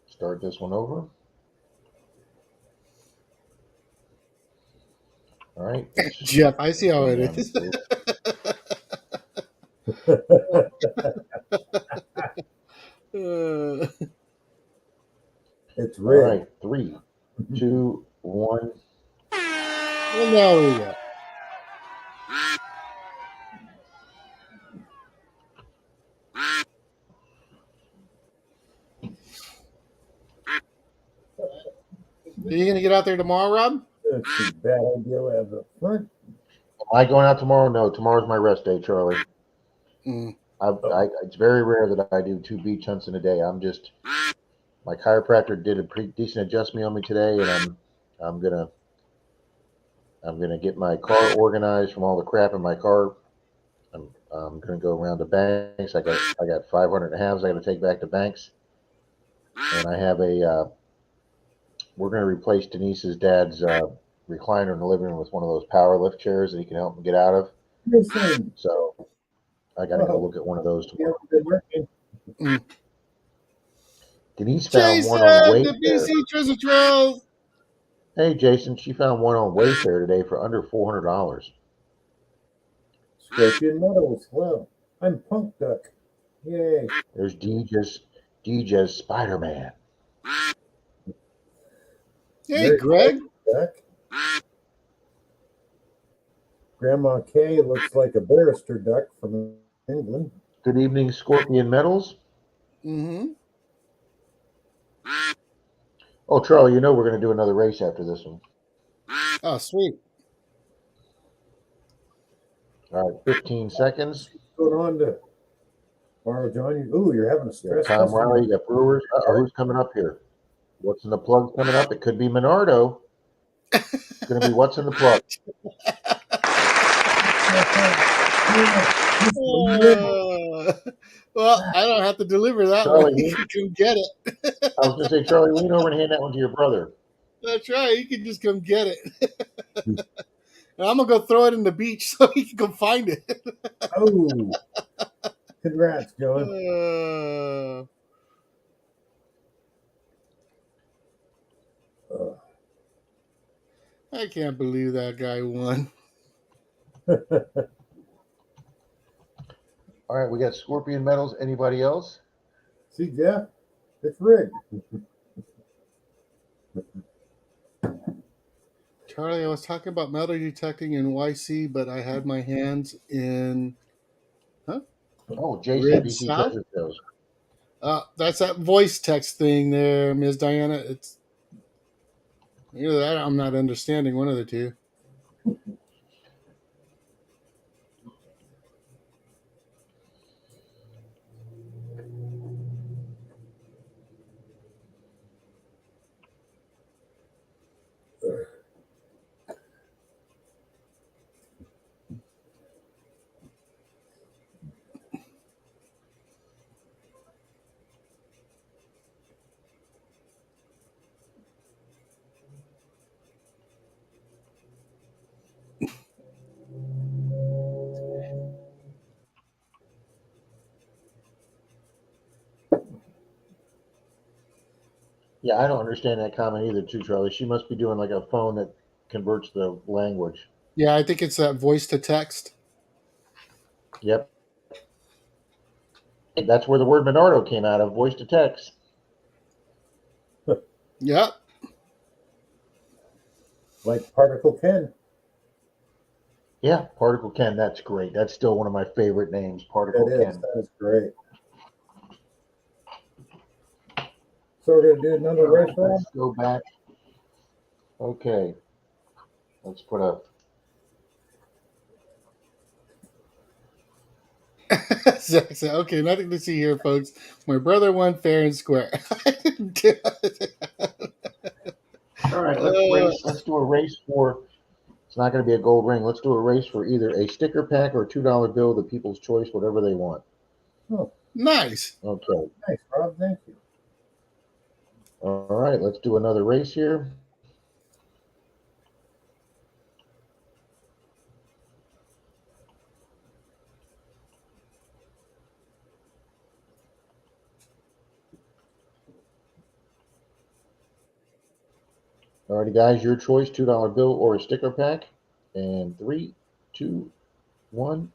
start this one over. All right. Jeff, I see how it is. It's All red. right, 3, 2, 1. Well, now we go. Are you going to get out there tomorrow, Rob? That's a bad idea to have the front. Am I going out tomorrow? No, tomorrow's my rest day, Charlie. Mm. It's very rare that I do 2 beach hunts in a day. My chiropractor did a pretty decent adjustment on me today, and I'm gonna get my car organized from all the crap in my car. I'm gonna go around to Banks. I got 500 halves I got to take back to Banks, and I have we're gonna replace Denise's dad's recliner in the living room with one of those power lift chairs that he can help me get out of. Listen, So I got to go look at one of those yeah, tomorrow. been working. Denise found Jason, one on the Wayfair. BC Treasure Trails. Hey, Jason, she found one on Wayfair today for under $400. Scorpion Metals. Well, I'm Punk Duck. Yay. There's DJ's Spider-Man. Hey, Merry Greg. Duck. Grandma Kay looks like a barrister duck from England. Good evening, Scorpion Metals. Mm-hmm. Oh, Charlie, you know we're going to do another race after this one. Oh, sweet. All right, 15 seconds. What's going on to borrow John? Ooh, you're having a You stress got Tom test. Riley, you got Brewers. Who's coming up here? What's in the plug coming up? It could be Menardo. It's going to be what's in the plug. Well, I don't have to deliver that Charlie, one. You can get it. I was going to say, Charlie, lean over and hand that one to your brother. That's right. You can just come get it. And I'm going to go throw it in the beach so you can go find it. Oh, congrats, John. I can't believe that guy won. All right, we got Scorpion medals. Anybody else? See, Jeff, it's rigged. Charlie, I was talking about metal detecting in YC, but I had my hands in Oh, Jason, Red BC South. Treasure Shows. That's that voice text thing there, Ms. Diana. It's either that or I'm not understanding one of the two. Yeah, I don't understand that comment either, too, Charlie. She must be doing like a phone that converts the language. Yeah, I think it's that voice to text. Yep. That's where the word Monardo came out of, voice to text. Yep. Like Particle Ken. Yeah, Particle Ken, that's great. That's still one of my favorite names, Particle That is. Ken. That is great. So we're going to do another race, Rob? Let's go back. Okay. Let's put a. Zach said, okay, nothing to see here, folks. My brother won fair and square. I didn't do it. All right, let's race. Let's do a race for. It's not going to be a gold ring. Let's do a race for either a sticker pack or a $2 bill, the people's choice, whatever they want. Oh, Nice. Okay. nice, Rob. Thank you. All right, let's do another race here. Alrighty, guys, your choice: $2 bill or a sticker pack. And 3, 2, 1.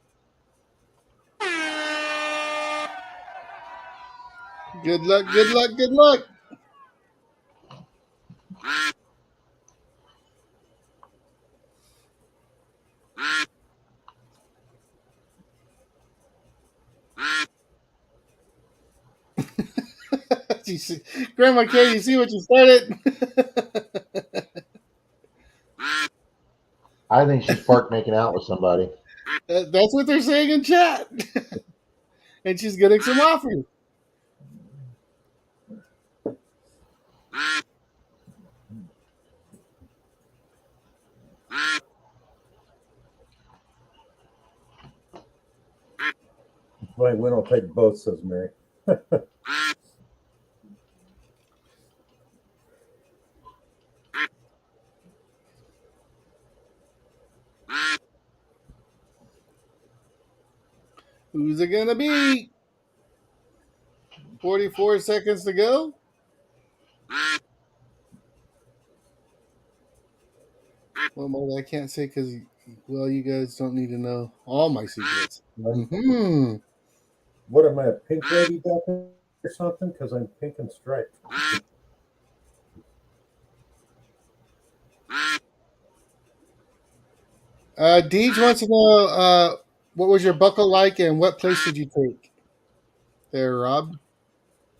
Good luck, good luck, good luck. You see, Grandma Kay, you see what you started? I think she's parked making out with somebody. That's what they're saying in chat. And she's getting some offers. If I win, I'll take both, says Mary. Who's it gonna be? 44 seconds to go. Well, Mother, I can't say because, well, you guys don't need to know all my secrets. Mm-hmm. What am I, a pink lady duck or something? Because I'm pink and striped. Deej wants to know what was your buckle like and what place did you take? There, Rob.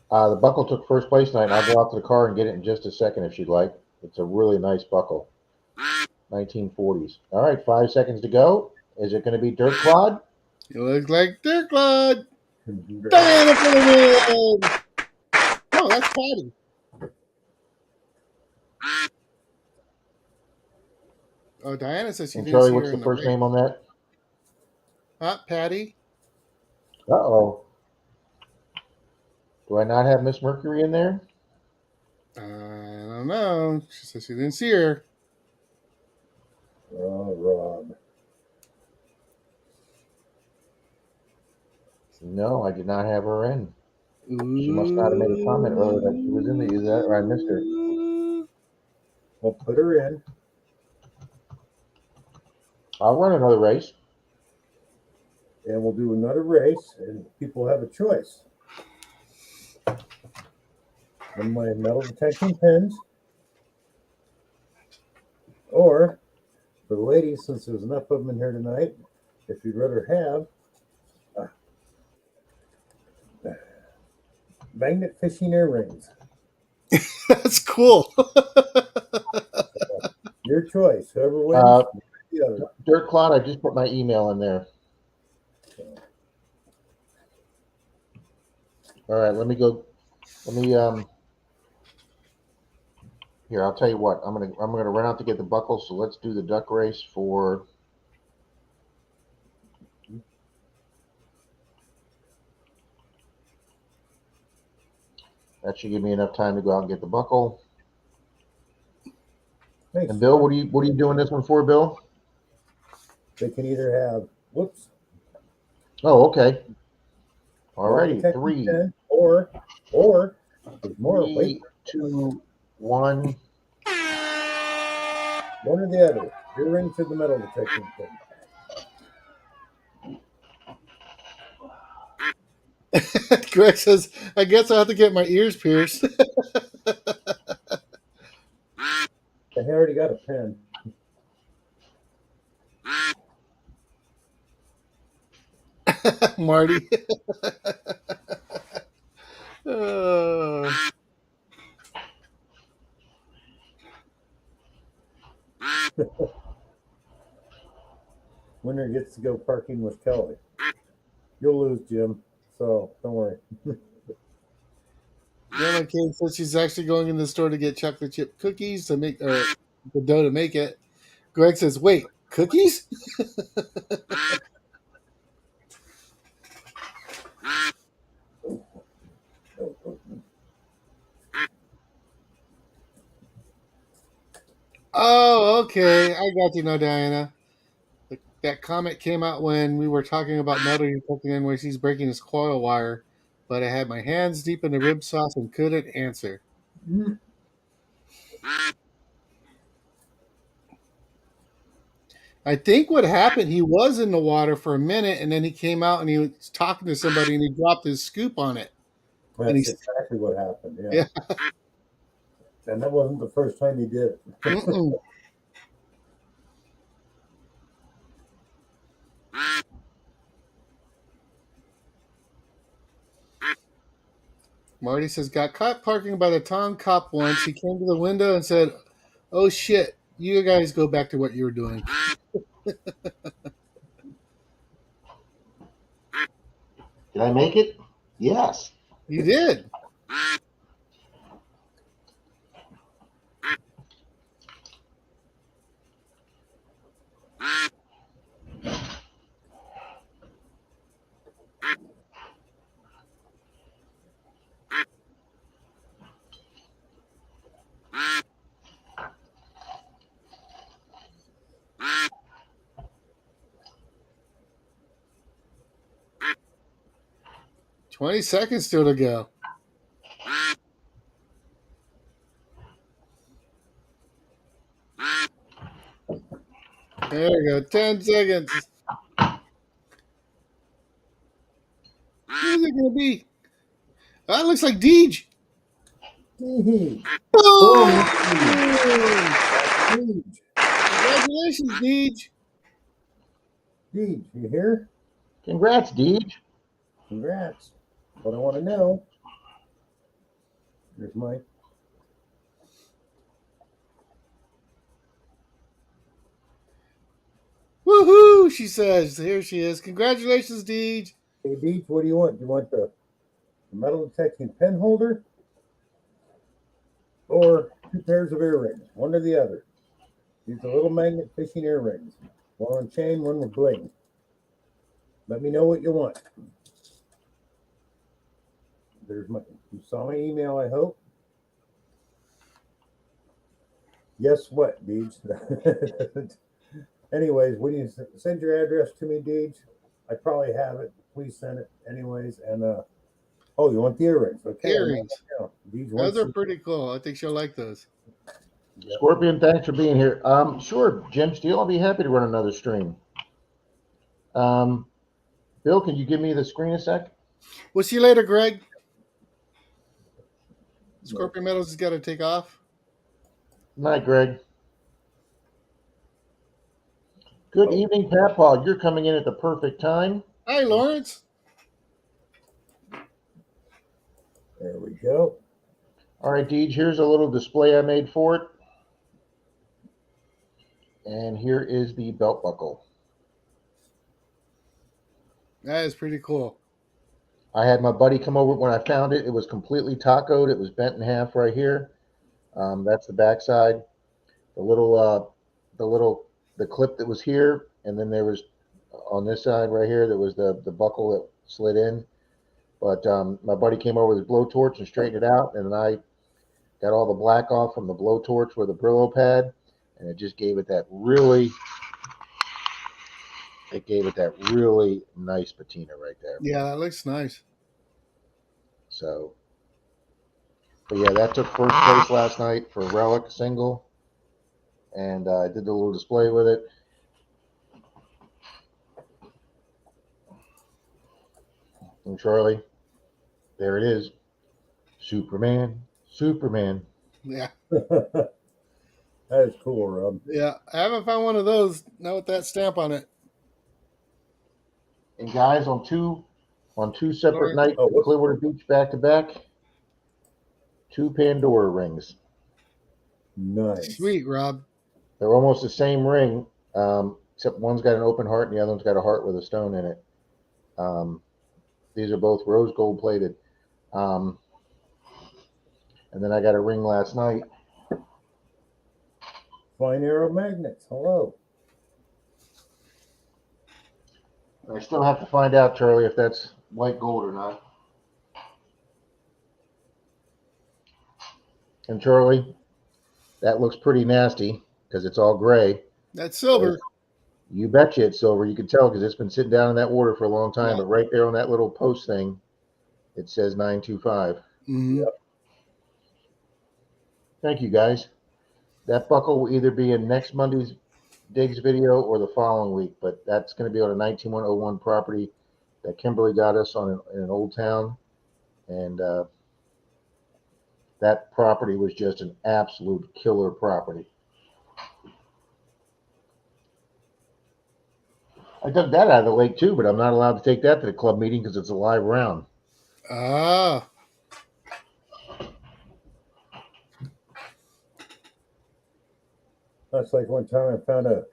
The buckle took first place tonight. I'll go out to the car and get it in just a second if she'd like. It's a really nice buckle. 1940s. All right, 5 seconds to go. Is it going to be Dirt Clod? It looks like Dirt Clod. Congrats. Diana for the win. Oh, that's Patty. Oh, Diana says she And didn't Charlie, see what's her the in the first race. name on that? Patty. Uh-oh. Do I not have Miss Mercury in there? I don't know. She says she didn't see her. Oh, Rob. No, I did not have her in. Ooh. She must not have made a comment earlier that she was in the either that or I missed her. We'll put her in. I'll run another race. and we'll do another race, and people have a choice. One of my metal detecting pins, or for the ladies, since there's enough of them in here tonight, if you'd rather have magnet fishing earrings. That's cool. Your choice. Whoever wins, the other. Dirt Cloud, I just put my email in there. All right, let me go. Let me here. I'll tell you what. I'm gonna run out to get the buckle. So let's do the duck race for. That should give me enough time to go out and get the buckle. Thanks. And Bill, what are you doing this one for, Bill? They can either have whoops. Oh, okay. All metal righty. detecting 3, pin, or there's more. 3, Wait, 2, 1. one or the other. Earrings or the metal detecting pin. Greg says, I guess I'll have to get my ears pierced. I already got a pen. Marty. Uh, Winner gets to go parking with Kelly. You'll lose, Jim. So don't worry. my kid says she's actually going in the store to get chocolate chip cookies to make, or the dough to make it. Greg says, wait, cookies? Oh, okay. I got you now, Diana. That comment came out when we were talking about metal detecting in where she's breaking his coil wire, but I had my hands deep in the rib sauce and couldn't answer. I think what happened, he was in the water for a minute, and then he came out and he was talking to somebody, and he dropped his scoop on it. And That's he's exactly what happened. Yeah. yeah. And that wasn't the first time he did it. Mm-mm. Marty says, got caught parking by the town cop once. He came to the window and said, "Oh shit, you guys go back to what you were doing." Did I make it? Yes. You did. $20 still to go. There we go. 10 seconds. Who's it going to be? That looks like Deej. Deej. Boom! Deej. Congratulations, Deej. Deej, you here? Congrats, Deej. Congrats. What I want to know. Here's Mike. Woohoo! She says. Here she is. Congratulations, Deej. Hey, Deej, what do you want? Do you want the metal detecting pen holder or 2 pairs of earrings? One or the other. These are little magnet fishing earrings. One on chain, one with bling. Let me know what you want. There's my. You saw my email, I hope. Guess what, Deej? Anyways, when you send your address to me, Deej, I probably have it. Please send it anyways. And oh, you want the earrings? Okay. Earrings. Deej Those wants are pretty cool. I think she'll like those. Yep. Scorpion, thanks for being here. Sure, Jim Steele, I'll be happy to run another stream. Bill, can you give me the screen a sec? We'll see you later, Greg. Scorpion Metals has got to take off. Night, Greg. Good Oh. evening, Papaw. You're coming in at the perfect time. Hi, Lawrence. There we go. All right, Deej, here's a little display I made for it. And here is the belt buckle. That is pretty cool. I had my buddy come over when I found it. It was completely tacoed. It was bent in half right here. That's the backside. The clip that was here, and then there was on this side right here, there was the buckle that slid in. But my buddy came over with his blowtorch and straightened it out, and then I got all the black off from the blowtorch with a Brillo pad, and it just gave it that really nice patina right there. Yeah, that looks nice. So, but yeah, that took first place last night for Relic single, and I did the little display with it. And Charlie, there it is, Superman. Yeah. That is cool, Rob. Yeah. I haven't found one of those, not with that stamp on it. And guys, on two separate nights Oh, at Clearwater Beach back to back, 2 Pandora rings. Nice. Sweet, Rob. They're almost the same ring, except one's got an open heart and the other one's got a heart with a stone in it. These are both rose gold plated. And then I got a ring last night. Fine arrow magnets. Hello. I still have to find out, Charlie, if that's white gold or not. And Charlie, that looks pretty nasty because it's all gray. That's silver. You betcha it's silver. You can tell because it's been sitting down in that water for a long time. Yeah. But right there on that little post thing, it says 925. Mm-hmm. Yep. Thank you, guys. That buckle will either be in next Monday's digs video or the following week, but that's going to be on a 19101 property that Kimberly got us on in an old town. And that property was just an absolute killer property. I dug that out of the lake too, but I'm not allowed to take that to the club meeting because it's a live round. Ah. That's like one time I found a.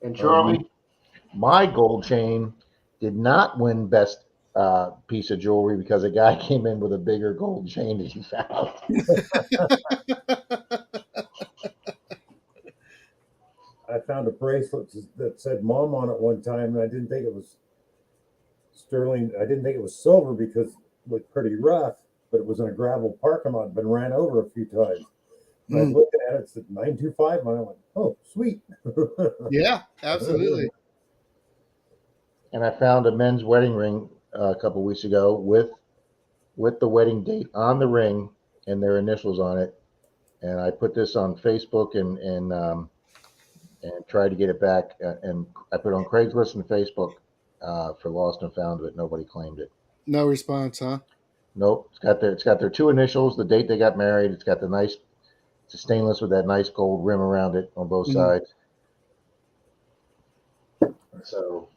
And Charlie, my gold chain did not win best piece of jewelry because a guy came in with a bigger gold chain that he found. I found a bracelet that said "Mom" on it one time, and I didn't think it was sterling. I didn't think it was silver because it looked pretty rough, but it was in a gravel parking lot. Been ran over a few times. I was looking at it, it said 925, and I went, "Oh, sweet." Yeah, absolutely. And I found a men's wedding ring a couple weeks ago with the wedding date on the ring and their initials on it. And I put this on Facebook and tried to get it back. And I put it on Craigslist and Facebook for lost and found, but nobody claimed it. No response, huh? Nope. It's got their 2 initials, the date they got married. It's got it's a stainless with that nice gold rim around it on both sides. So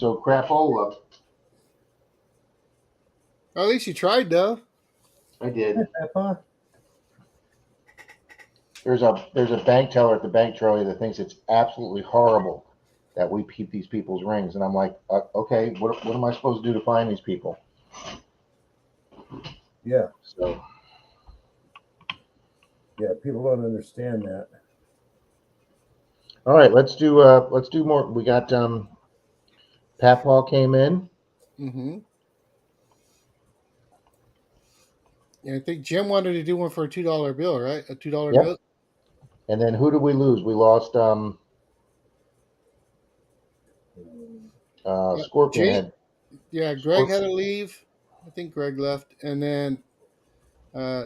crapola. Well, at least you tried, though. I did. Papa? There's a bank teller at the bank, Charlie, that thinks it's absolutely horrible that we keep these people's rings, and I'm like, okay, what am I supposed to do to find these people? Yeah. So Yeah, people don't understand that. all right, let's do more. We got Papaw came in. Mm-hmm. Yeah, I think Jim wanted to do one for a $2 bill, right? A $2 Yep. note. And then who did we lose? We lost Scorpion Jake? had. Yeah, Greg had to leave. I think Greg left, and then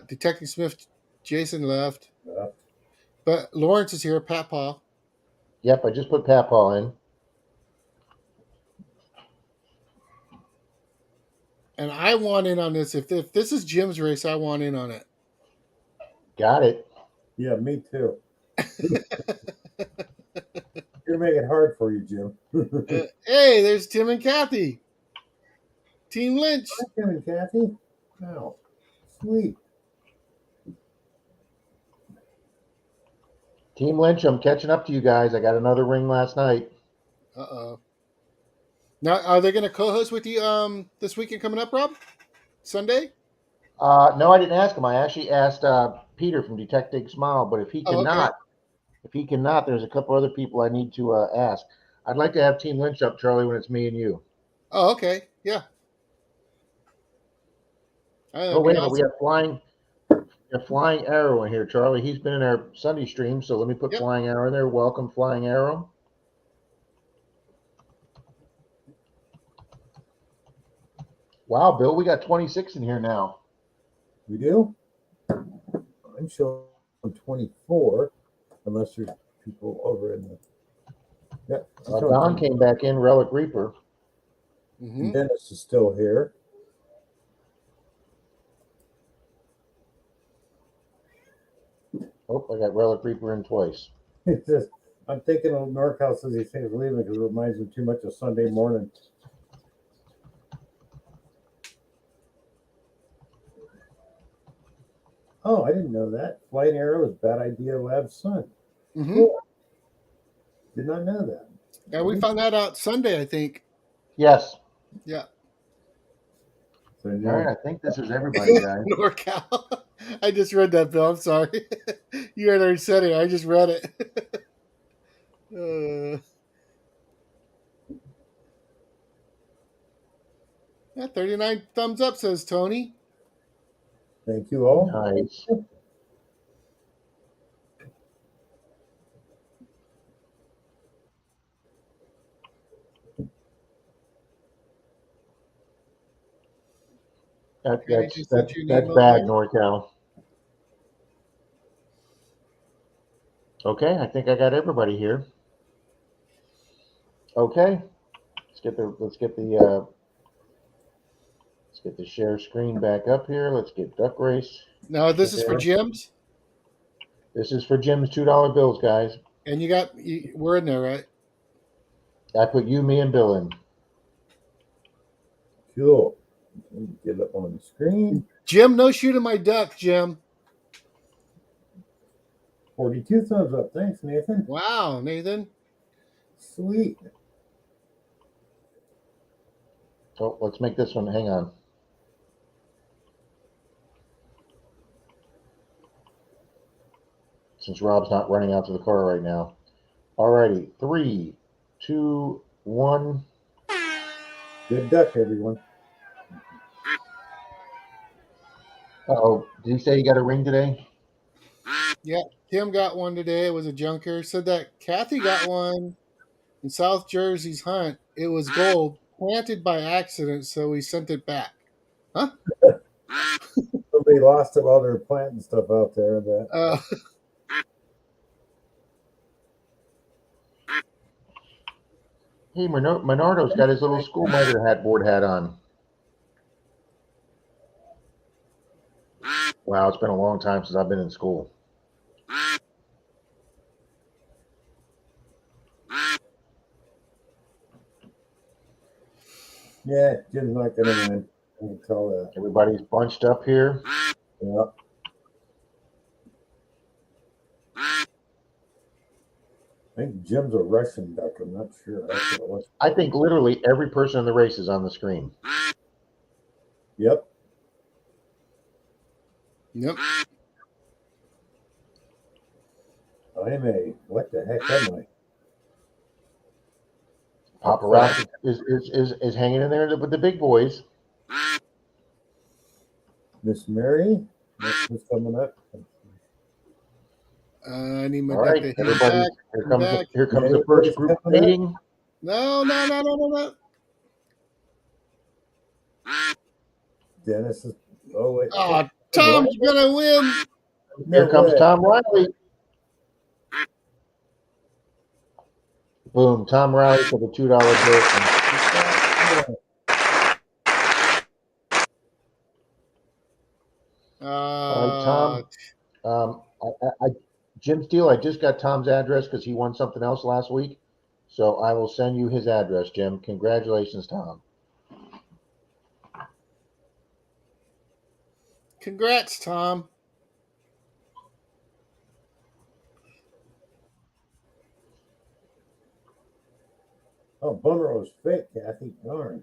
Detective Smith Jason left. Uh, But Lawrence is here, Papa. Yep, I just put Papaw in. And I want in on this. If this is Jim's race, I want in on it. Got it. yeah, me too. You're making it hard for you, Jim. Hey, there's Tim and Kathy. Team Lynch. Hi, Tim and Kathy. Wow, sweet. Team Lynch, I'm catching up to you guys. I got another ring last night. Uh-oh. Now, are they going to co-host with you this weekend coming up, Rob? Sunday? No, I didn't ask him. I actually asked Peter from Detecting Smile, but if he Oh, okay. cannot, there's a couple other people I need to ask. I'd like to have Team Lynch up, Charlie, when it's me and you. Oh, okay. Yeah. Oh, That'd be wait a minute. awesome. We have Flying Arrow in here, Charlie. He's been in our Sunday stream, so let me put Yep. Flying Arrow in there. Welcome, Flying Arrow. Wow, Bill, we got 26 in here now. We do? I'm showing 24, unless there's people over in the. Yeah. I'm showing Don 24. came back in, Relic Reaper. Mm-hmm. Dennis is still here. Oh, I got Relic Reaper in twice. He says, I'm thinking of NorCal says he thinks leaving because it reminds him too much of Sunday morning. Oh, I didn't know that. Flight Arrow is Bad Idea Lab's son. Mm-hmm. Cool. Did not know that. Yeah, we found that out Sunday, I think. Yes. Yeah. So All now, right, I think this is everybody, guys. NorCal. I just read that, Bill. I'm sorry. You had already said it. I just read it. Yeah, 39 thumbs up, says Tony. thank you all. Nice. Okay, just sent That's you an that's email bad, there. NorCal. Okay, I think I got everybody here. Okay, let's get the share screen back up here. Let's get Duck Race. Now, this is for Jim's, This is for Jim's $2 bills, guys. and we're in there, right? I put you, me, and Bill in. Cool. Let me get up on the screen. Jim, no shooting my duck, Jim. 42 thumbs up. Thanks, Nathan. Wow, Nathan. Sweet. Oh, let's make this one. Hang on. Since Rob's not running out to the car right now. Alrighty, 3, 2, 1. Good duck, everyone. Oh, did he say he got a ring today? Yeah, Tim got one today. It was a junker. Said that Kathy got one in South Jersey's hunt. It was gold, planted by accident, so we sent it back. Huh? Somebody lost it while they were planting stuff out there. That Hey, Minardo's got his little school miter board hat on. Wow, it's been a long time since I've been in school. yeah, Jim's not going to win. I can tell that. Everybody's bunched up here. Yeah. I think Jim's a Russian duck. I'm not sure. That's what it was. I think literally every person in the race is on the screen. Yep. Yep. I'm a. What the heck am I? PAPAROUS is hanging in there with the big boys. Miss Mary. That's what's coming up. I need my All duck right, to hit everybody. back. Here comes the Everybody's first group coming up. mating. No. Dennis is. Oh wait. Oh, Tom's gonna win. Here No comes way. Tom Riley. Boom, Tom Riley for the $2 bill. All right, Tom. Jim Steele, I just got Tom's address because he won something else last week. So I will send you his address, Jim. Congratulations, Tom. Congrats, Tom. Oh, Bummer was fake, Kathy. Darn.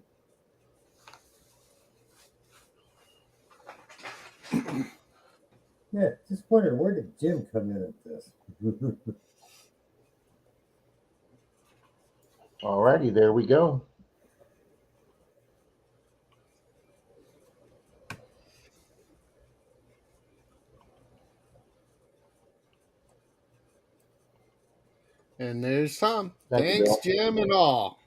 Yeah, just wondering, where did Jim come in at this? All righty, there we go. And there's Tom. Thank you, Thanks, Bill. Jim, and all.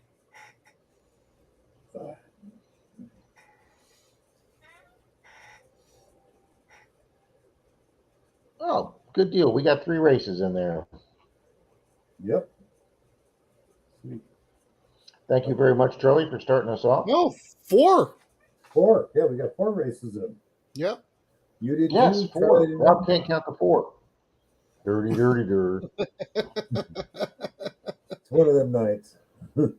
Oh, good deal. We got 3 races in there. Yep. Sweet. Thank you very much, Charlie, for starting us off. No, 4. 4. Yeah, we got 4 races in. Yep. You did Yes, too, 4. Charlie did Rob can't count the 4. Dirty, dirty, dirty. It's one of them nights. And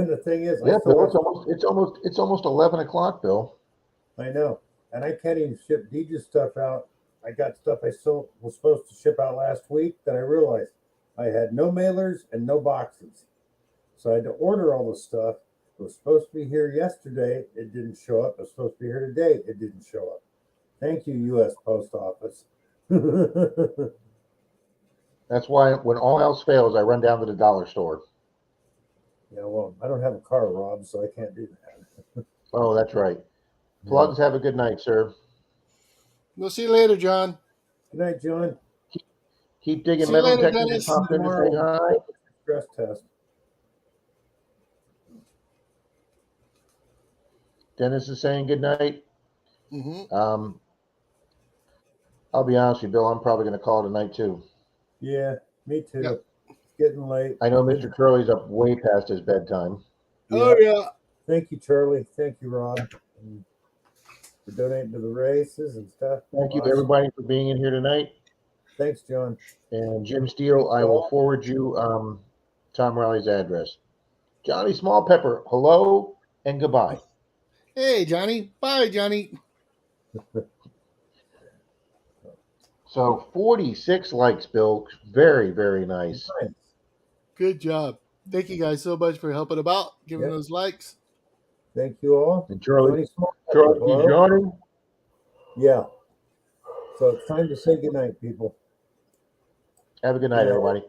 the thing is, Yeah, I still Bill, it's almost 11 o'clock, Bill. I know. And I can't even ship Deej's stuff out. I got stuff I still was supposed to ship out last week that I realized I had no mailers and no boxes. So I had to order all the stuff. It was supposed to be here yesterday. It didn't show up. It was supposed to be here today. It didn't show up. Thank you, U.S. Post Office. That's why when all else fails, I run down to the dollar store. Yeah, well, I don't have a car, Rob, so I can't do that. Oh, that's right. Plugs, have a good night, sir. We'll see you later, John. Good night, John. Keep digging. See you Metal later, detectors Dennis. popped in to say hi. Stress test. Dennis is saying good night. Mm-hmm. I'll be honest with you, Bill. I'm probably going to call it a night too. Yeah, me too. Yep. It's getting late. I know Mr. Curley's up way past his bedtime. Oh, yeah. Thank you, Charlie. Thank you, Rob, for donating to the races and stuff. Thank you, Awesome. everybody, for being in here tonight. Thanks, John. And Jim Steele, I will forward you Tom Riley's address. Johnny Smallpepper, hello and goodbye. Hey, Johnny. Bye, Johnny. So 46 likes, Bill. Very, very nice. Nice. Good job. Thank you guys so much for helping about, giving Yep. those likes. Thank you all. And Charlie, Johnny Small. Charlie, Johnny. Yeah. So it's time to say goodnight, people. Have a good night, everybody.